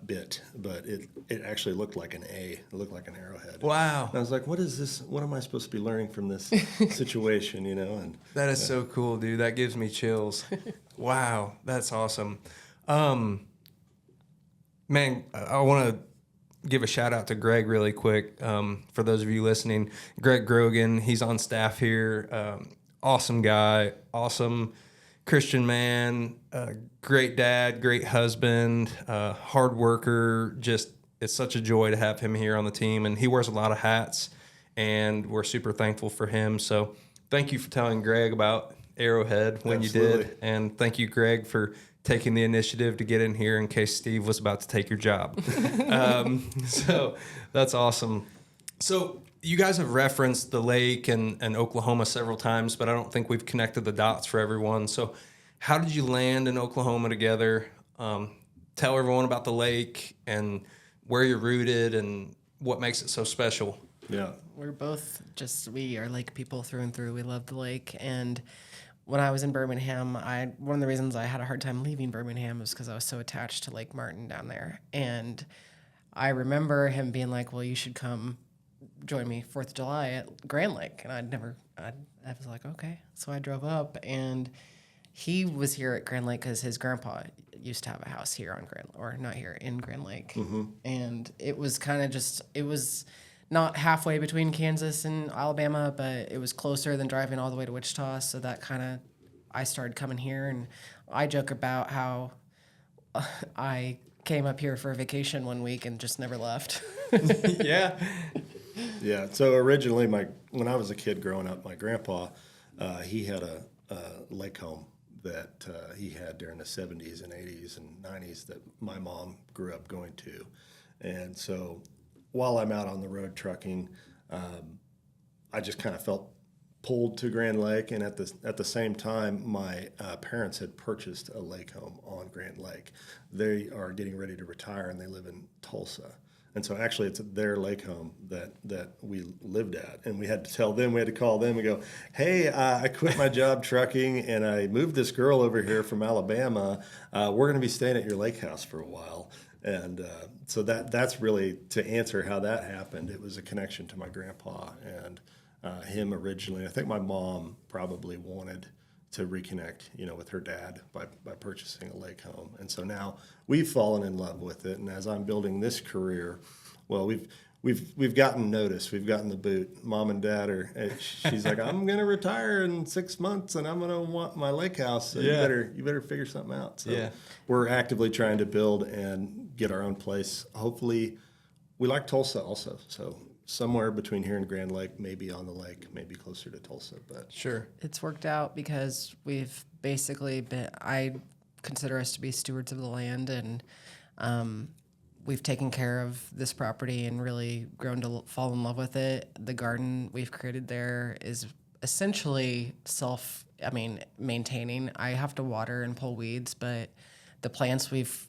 bit, but it actually looked like an A. It looked like an arrowhead. Wow. And I was like, what is this? What am I supposed to be learning from this situation, you know? And That is so cool, dude. That gives me chills. Wow. That's awesome. Man, I want to give a shout out to Greg really quick. For those of you listening, Greg Grogan, he's on staff here. Awesome guy, awesome Christian man, great dad, great husband, hard worker. Just, it's such a joy to have him here on the team. And he wears a lot of hats, and we're super thankful for him. So thank you for telling Greg about Arrowhead when you Absolutely. did. And thank you, Greg, for taking the initiative to get in here in case Steve was about to take your job. So that's awesome. So you guys have referenced the lake and Oklahoma several times, but I don't think we've connected the dots for everyone. So how did you land in Oklahoma together? Tell everyone about the lake and where you're rooted and what makes it so special. yeah. We're both we are lake people through and through. We love the lake. And when I was in Birmingham, one of the reasons I had a hard time leaving Birmingham was because I was so attached to Lake Martin down there. And I remember him being like, well, you should come join me 4th of July at Grand Lake. And I was like, okay. So I drove up, and he was here at Grand Lake because his grandpa used to have a house here on in Grand Lake. Mm-hmm. And it was kind of it was not halfway between Kansas and Alabama, but it was closer than driving all the way to Wichita. So that I started coming here, and I joke about how I came up here for a vacation one week and just never left. Yeah. Yeah. So originally, when I was a kid growing up, my grandpa, he had a lake home that he had during the 70s and 80s and 90s that my mom grew up going to. And so while I'm out on the road trucking, I just kind of felt pulled to Grand Lake. And at the same time, my parents had purchased a lake home on Grand Lake. They are getting ready to retire, and they live in Tulsa. And so actually it's their lake home that we lived at. And we had to call them and go, hey, I quit my job trucking and I moved this girl over here from Alabama. We're going to be staying at your lake house for a while. And so that's really, to answer how that happened, it was a connection to my grandpa and him originally. I think my mom probably wanted to reconnect, with her dad by purchasing a lake home. And so now we've fallen in love with it. And as I'm building this career, well, we've gotten notice. We've gotten the boot. Mom and dad she's like, I'm going to retire in 6 months and I'm going to want my lake house. So Yeah. you better figure something out. So Yeah. we're actively trying to build and get our own place. Hopefully, we like Tulsa also. So somewhere between here and Grand Lake, maybe on the lake, maybe closer to Tulsa. But Sure. It's worked out because we've basically I consider us to be stewards of the land, and we've taken care of this property and really grown to fall in love with it. The garden we've created there is essentially maintaining. I have to water and pull weeds, but the plants we've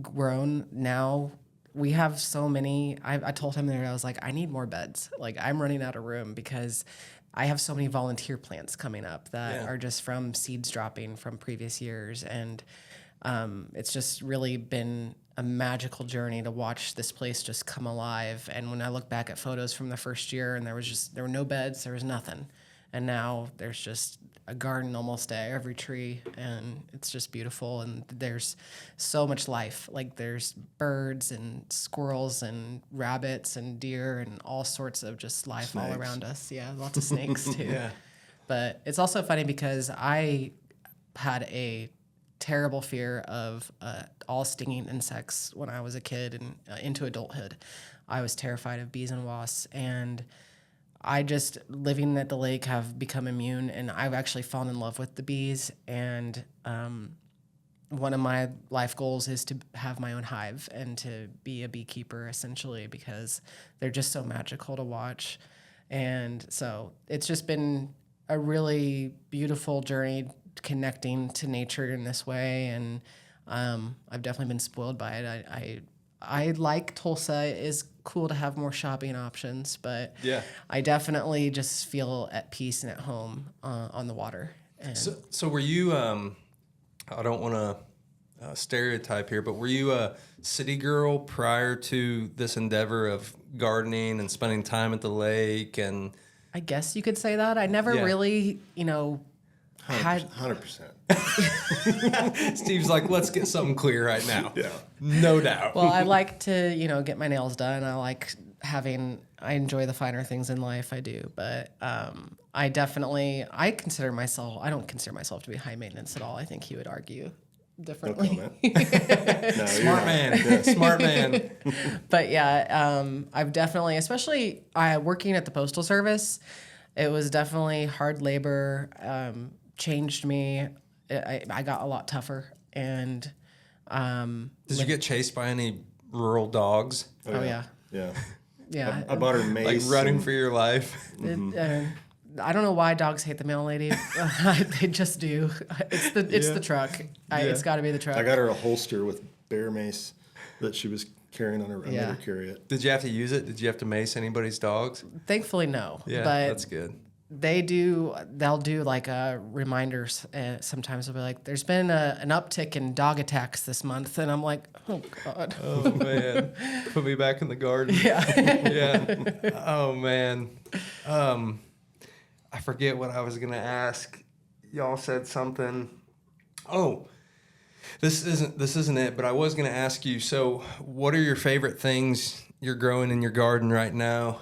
grown now, we have so many. I told him there, I was like, I need more beds. Like, I'm running out of room because I have so many volunteer plants coming up that are just from seeds dropping from previous years. And it's just really been a magical journey to watch this place just come alive. And when I look back at photos from the first year, and there were no beds, there was nothing. And now there's just a garden almost at every tree, and it's just beautiful. And there's so much life. Like there's birds and squirrels and rabbits and deer and all sorts of just life all around us. Yeah, lots of snakes too. Yeah. But it's also funny because I had a terrible fear of all stinging insects when I was a kid and into adulthood. I was terrified of bees and wasps, and I just, living at the lake, have become immune, and I've actually fallen in love with the bees. And one of my life goals is to have my own hive and to be a beekeeper, essentially, because they're just so magical to watch. And so it's just been a really beautiful journey connecting to nature in this way. And I've definitely been spoiled by it. I like Tulsa. It is cool to have more shopping options, but Yeah. I definitely just feel at peace and at home on the water. And So were you, I don't want to stereotype here, but were you a city girl prior to this endeavor of gardening and spending time at the lake? And I guess you could say that. I never Yeah. really, had 100%. Steve's like, let's get something clear right now. Yeah. No doubt. Well, I like to, get my nails done. I enjoy the finer things in life. I do. But I don't consider myself to be high maintenance at all. I think he would argue No differently. comment. No, Smart man. Smart man. But yeah, I've definitely, especially working at the Postal Service, it was definitely hard labor, changed me. I got a lot tougher. And Did you get chased by any rural dogs? oh yeah. Yeah. Yeah. I bought her Like mace. running for your life? I don't know why dogs hate the mail lady. They just do. It's the truck. It's got to be the truck. I got her a holster with bear mace that she was carrying on her. I made Yeah. her carry it. Did you have to use it? Did you have to mace anybody's dogs? Thankfully, no. Yeah, but that's good. they do. They'll do like reminders. Sometimes they'll be like, "There's been an uptick in dog attacks this month," and I'm like, "Oh God." Oh man, put me back in the garden. Yeah. Yeah. Oh man. I forget what I was gonna ask. Y'all said something. Oh, this isn't it. But I was gonna ask you. So, what are your favorite things you're growing in your garden right now?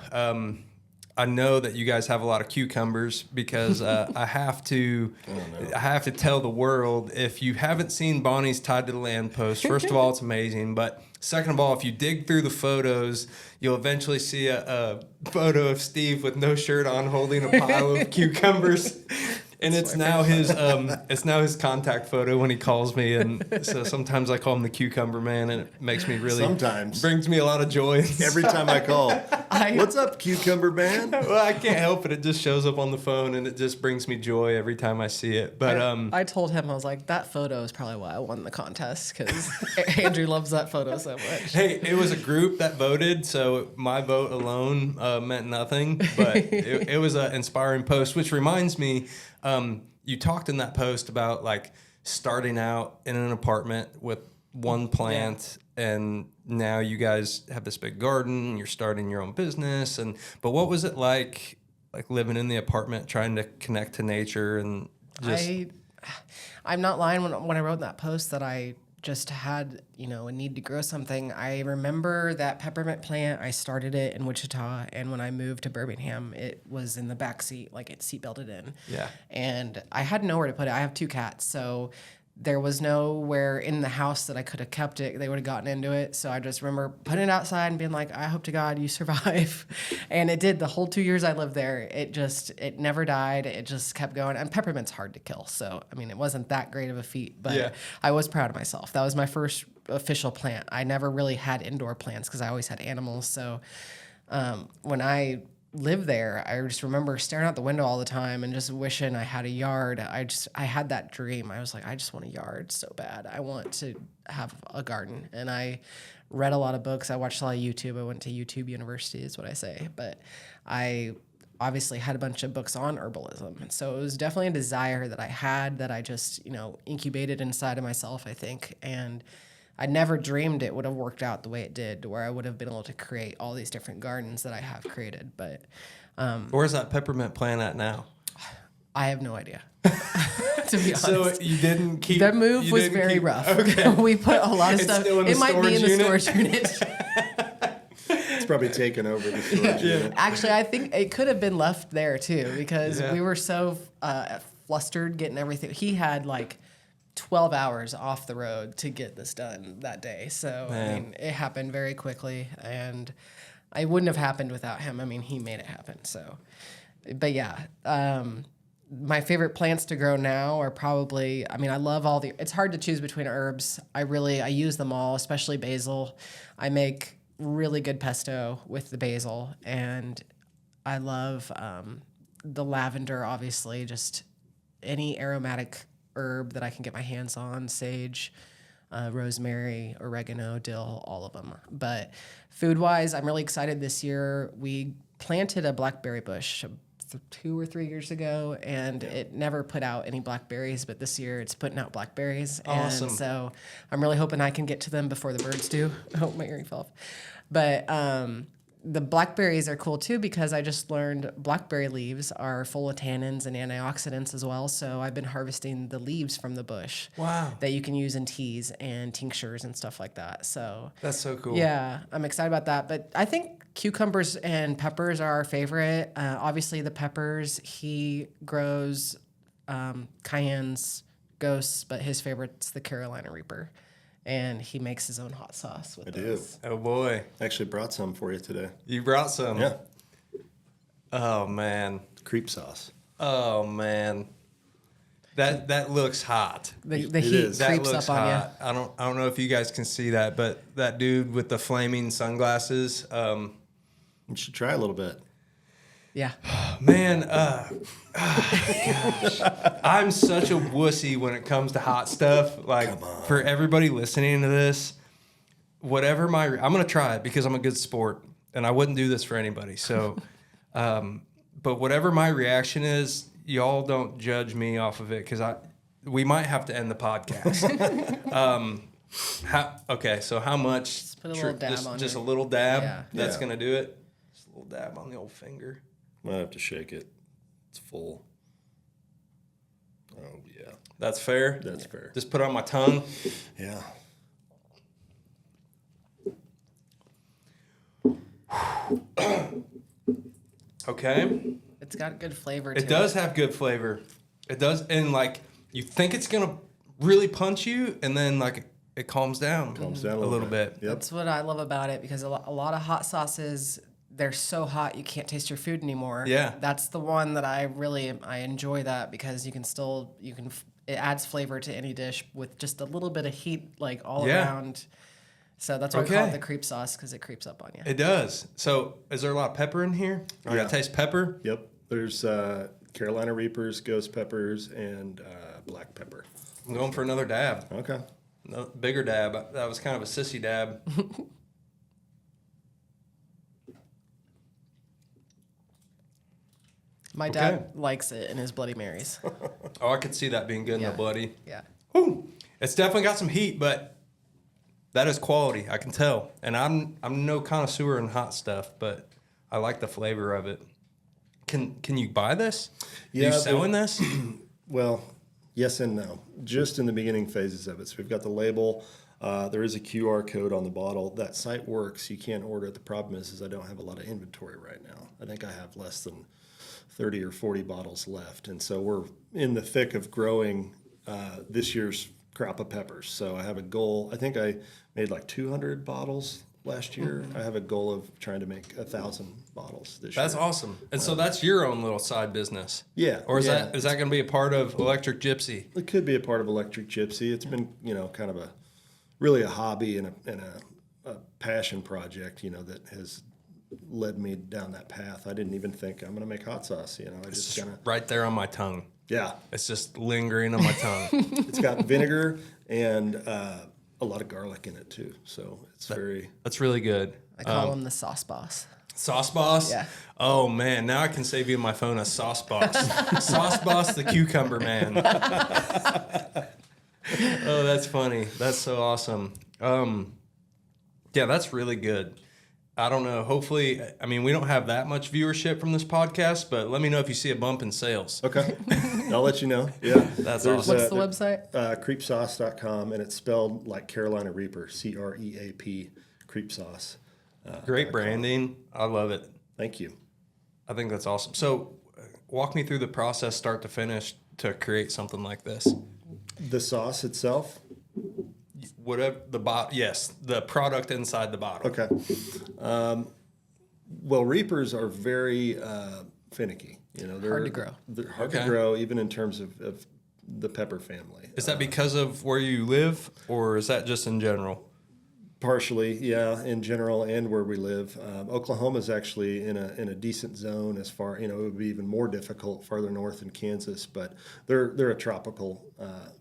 I know that you guys have a lot of cucumbers because I have to tell the world, if you haven't seen Bonnie's Tied to the Land post, first of all, it's amazing. But second of all, if you dig through the photos, you'll eventually see a photo of Steve with no shirt on holding a pile of cucumbers. And it's now his contact photo when he calls me, and so sometimes I call him the Cucumber Man, and it makes me really brings me a lot of joy. Every time I call, what's up, Cucumber Man? Well, I can't help it. It just shows up on the phone, and it just brings me joy every time I see it. But I told him, I was like, that photo is probably why I won the contest, because Andrew loves that photo so much. hey, it was a group that voted, so my vote alone meant nothing. But it was an inspiring post, which reminds me. You talked in that post about like starting out in an apartment with one plant, and now you guys have this big garden. You're starting your own business, but what was it like living in the apartment, trying to connect to nature and just? I'm not lying when I wrote that post that I just had a need to grow something. I remember that peppermint plant. I started it in Wichita, and when I moved to Birmingham, it was in the back seat, like it seat belted in. Yeah. And I had nowhere to put it. I have 2 cats, so there was nowhere in the house that I could have kept it. They would have gotten into it. So I just remember putting it outside and being like, I hope to God you survive. And it did. The whole 2 years I lived there, it never died. It just kept going. And peppermint's hard to kill. So, I mean, it wasn't that great of a feat, but I was proud of myself. That was my first official plant. I never really had indoor plants because I always had animals. So when I lived there, I just remember staring out the window all the time and just wishing I had a yard. I had that dream. I was like, I just want a yard so bad. I want to have a garden. And I read a lot of books. I watched a lot of YouTube. I went to YouTube University is what I say. But I obviously had a bunch of books on herbalism. And so it was definitely a desire that I had that I just, incubated inside of myself, I think. And I never dreamed it would have worked out the way it did, where I would have been able to create all these different gardens that I have created. But Where's that peppermint plant at now? I have no idea. To be honest. So you didn't keep... That move was very rough. Okay. We put a lot of stuff. Still in the it might be in the storage storage unit. It's probably taken over the storage unit. Actually, I think it could have been left there too, because we were so flustered getting everything. He had like 12 hours off the road to get this done that day. So, Man. I mean, it happened very quickly, and it wouldn't have happened without him. I mean, he made it happen. So, but yeah, my favorite plants to grow now are probably, I mean, I love all it's hard to choose between herbs. I use them all, especially basil. I make really good pesto with the basil, and I love the lavender, obviously, just any aromatic herb that I can get my hands on, sage, rosemary, oregano, dill, all of them. But food-wise, I'm really excited this year. We planted a blackberry bush 2 or 3 years ago, and it never put out any blackberries, but this year it's putting out blackberries. Awesome. And so I'm really hoping I can get to them before the birds do. Oh, my earring fell off. But the blackberries are cool too, because I just learned blackberry leaves are full of tannins and antioxidants as well. So I've been harvesting the leaves from the bush. Wow. That you can use in teas and tinctures and stuff like that. So That's so cool. yeah, I'm excited about that. But I think cucumbers and peppers are our favorite. Obviously, the peppers, he grows cayennes, ghosts, but his favorite's the Carolina Reaper. And he makes his own hot sauce with those. Oh, boy. Actually brought some for you today. You brought some. Yeah. Oh, man. Creep sauce. Oh, man. That looks hot. The heat is. That creeps looks up on hot. I don't know if you guys can see that, but that dude with the flaming sunglasses, You should try a little bit. you. Yeah. man, gosh. I'm such a wussy when it comes to hot stuff. Like, for everybody listening to this, I'm going to try it because I'm a good sport, and I wouldn't do this for anybody. So, but whatever my reaction is, y'all don't judge me off of it, because we might have to end the podcast. So how much? Just put a little dab on just it. a little dab. Yeah. That's Yeah. gonna do it. Just a little dab on the old finger. Might have to shake it. It's full. Oh, yeah. That's fair. That's fair. Just put it on my tongue. Yeah. Okay. It's got good flavor to It does have good flavor. It does, and like you think it's gonna really punch you, and then like it calms down. Calms down a little bit. Yep. That's what I love about it, because a lot of hot sauces, they're so hot you can't taste your food anymore. Yeah. That's the one that I enjoy, that because it adds flavor to any dish with just a little bit of heat, like all around. So that's why we call it the creep sauce, because it creeps up on you. It does. So is there a lot of pepper in here? I Yeah. taste pepper. Yep. There's Carolina Reapers, ghost peppers, and black pepper. I'm going for another dab. Okay. No, bigger dab. That was kind of a sissy dab. My dad likes it in his Bloody Marys. Oh, I could see that being good in Yeah. the bloody. Yeah. Whew. It's definitely got some heat, but that is quality. I can tell. And I'm no connoisseur in hot stuff, but I like the flavor of it. Can you buy this? Yeah, Are you selling this? Well, yes and no. Just in the beginning phases of it. So we've got the label. There is a QR code on the bottle. That site works. You can't order it. The problem is I don't have a lot of inventory right now. I think I have less than 30 or 40 bottles left. And so we're in the thick of growing this year's crop of peppers. So I have a goal. I think I made like 200 bottles last year. I have a goal of trying to make 1,000 bottles this year. That's awesome. And so that's your own little side business. Yeah. Or is yeah. that going to be a part of Electric Gypsy? It could be a part of Electric Gypsy. It's been, kind of really a hobby and a passion project, that has led me down that path. I didn't even think I'm going to make hot sauce. I It's just just kind of, right there on my tongue. yeah. It's just lingering on my tongue. It's got vinegar and a lot of garlic in it too. So it's very. That's really good. I call him the sauce boss. Sauce Boss? Yeah. Oh, man. Now I can save you on my phone as Sauce Boss. Sauce Boss, the cucumber man. Oh, that's funny. That's so awesome. Yeah, that's really good. I don't know. Hopefully, I mean, we don't have that much viewership from this podcast, but let me know if you see a bump in sales. Okay. I'll let you know. Yeah. That's There's, awesome. What's the website? Creepsauce.com, and it's spelled like Carolina Reaper, CREAP, Creep Sauce. Great branding. I love it. Thank you. I think that's awesome. So walk me through the process start to finish to create something like this. The sauce itself? Whatever yes, the product inside the bottle. Okay. Well, Reapers are very finicky. They're Hard to grow. They're hard Okay. to grow, even in terms of the pepper family. Is that because of where you live, or is that just in general? Partially, yeah, in general, and where we live. Oklahoma is actually in a decent zone as far, it would be even more difficult farther north in Kansas, but they're a tropical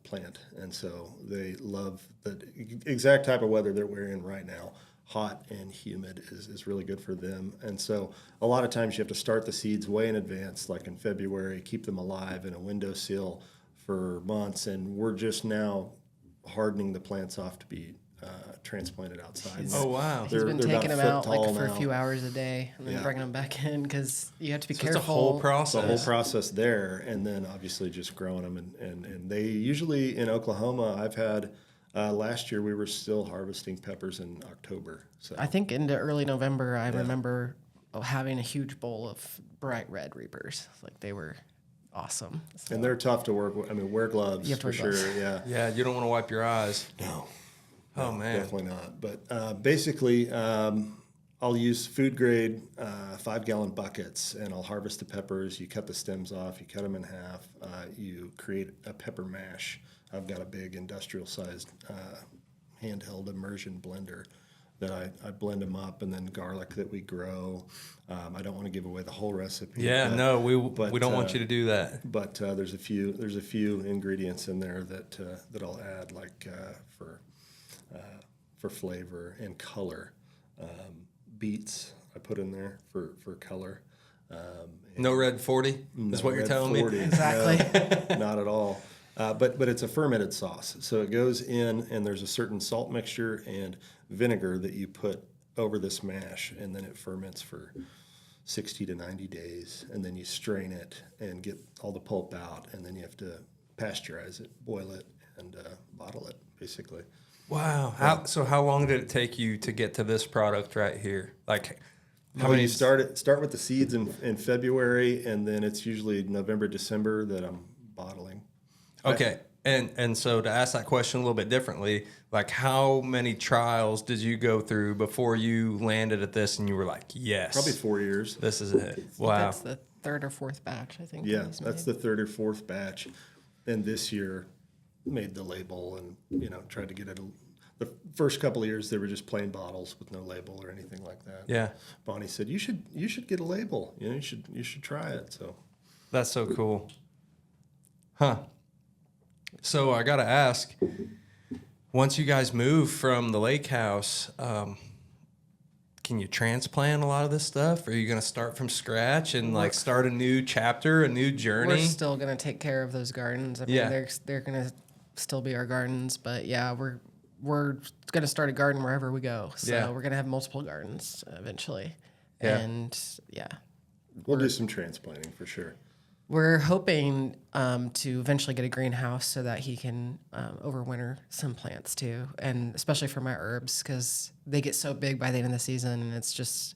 plant, and so they love the exact type of weather that we're in right now. Hot and humid is really good for them, and so a lot of times you have to start the seeds way in advance, like in February, keep them alive in a windowsill for months, and we're just now hardening the plants off to be transplanted outside. Oh, wow. He's been They're taking about them a out foot like tall for a now. few hours a day and then Yeah. bringing them back in because you have to be So careful. it's a whole process. The whole process there, and then obviously just growing them, and they usually in Oklahoma. I've had last year we were still harvesting peppers in October. So I think into early November, I remember having a huge bowl of bright red Reapers. Like they were awesome. So and they're tough to work with. I mean, wear gloves You have to for wear sure. gloves. Yeah. Yeah, you don't want to wipe your eyes. No. Oh, man. Definitely not. But basically, I'll use food grade 5-gallon buckets, and I'll harvest the peppers. You cut the stems off, you cut them in half, you create a pepper mash. I've got a big industrial sized handheld immersion blender that I blend them up, and then garlic that we grow. I don't want to give away the whole recipe. Yeah, no, we don't want uh, you to do that. But there's a few ingredients in there that I'll add, like for flavor and color. Beets I put in there for color. No red 40 is what you're Red telling 40, me? Exactly. no, not at all. But it's a fermented sauce, so it goes in, and there's a certain salt mixture and vinegar that you put over this mash, and then it ferments for 60 to 90 days, and then you strain it and get all the pulp out, and then you have to pasteurize it, boil it, and bottle it, basically. Wow. How long did it take you to get to this product right here? Like, how Well, many? you start with the seeds in February, and then it's usually November, December that I'm bottling. Okay. And so to ask that question a little bit differently, like how many trials did you go through before you landed at this and you were like, yes, Probably 4 years. this is it. Wow. That's the third or fourth batch, I think. Yeah, he's that's made. the third or fourth batch. And this year made the label and, tried to get it. The first couple of years, they were just plain bottles with no label or anything like that. Yeah. Bonnie said, you should get a label. You should try it. So That's so cool. Huh. So I got to ask, once you guys move from the lake house, can you transplant a lot of this stuff? Or are you going to start from scratch and like start a new chapter, a new journey? We're still gonna take care of those gardens. I mean, Yeah. they're gonna still be our gardens, but yeah, we're gonna start a garden wherever we go. So Yeah. we're gonna have multiple gardens eventually. Yeah. And yeah, we'll do some transplanting for sure. we're hoping to eventually get a greenhouse so that he can overwinter some plants too, and especially for my herbs because they get so big by the end of the season, and it's just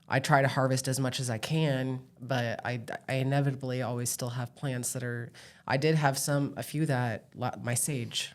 I try to harvest as much as I can, but I inevitably always still have plants that are. I did have a few that my sage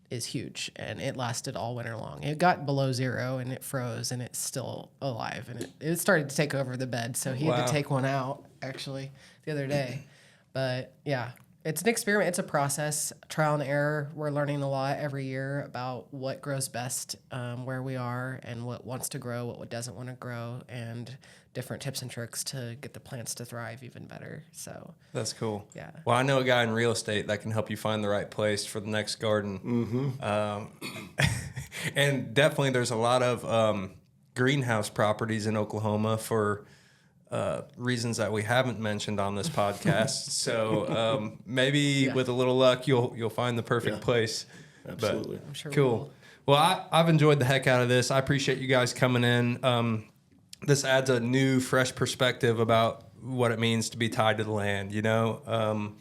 is huge, and it lasted all winter long. It got below 0 and it froze, and it's still alive, and it started to take over the bed. So he had Wow. to take one out actually the other day. But yeah, it's an experiment. It's a process, trial and error. We're learning a lot every year about what grows best where we are and what wants to grow, what doesn't want to grow, and different tips and tricks to get the plants to thrive even better. So That's cool. Yeah. Well, I know a guy in real estate that can help you find the right place for the next garden. And definitely there's a lot of greenhouse properties in Oklahoma for reasons that we haven't mentioned on this podcast. So maybe with a little luck, you'll find the perfect place. Absolutely. But I'm sure we cool. will. Well, I've enjoyed the heck out of this. I appreciate you guys coming in. This adds a new, fresh perspective about what it means to be tied to the land. You know,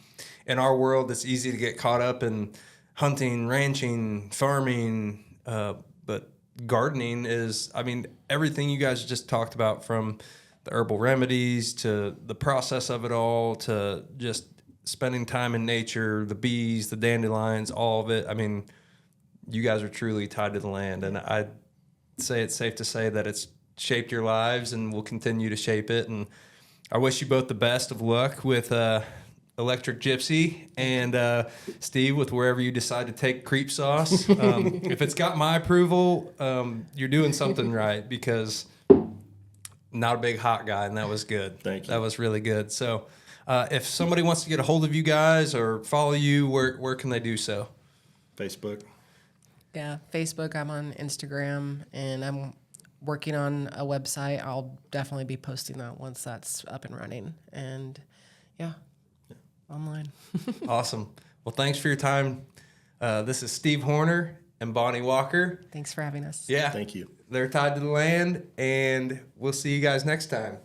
in our world, it's easy to get caught up in hunting, ranching, farming, but gardening is, I mean, everything you guys just talked about, from the herbal remedies to the process of it all to just spending time in nature, the bees, the dandelions, all of it. I mean, you guys are truly tied to the land, and I'd say it's safe to say that it's shaped your lives and will continue to shape it. And I wish you both the best of luck with Electric Gypsy and Steve with wherever you decide to take creep sauce. If it's got my approval, you're doing something right, because not a big hot guy, and that was good. Thank you. That was really good. So if somebody wants to get a hold of you guys or follow you, where can they do so? Facebook. Yeah, Facebook. I'm on Instagram, and I'm working on a website. I'll definitely be posting that once that's up and running. And yeah. Online. Awesome. Well, thanks for your time. This is Steve Horner and Bonnie Walker. Thanks for having us. Yeah. Thank you. They're tied to the land, and we'll see you guys next time.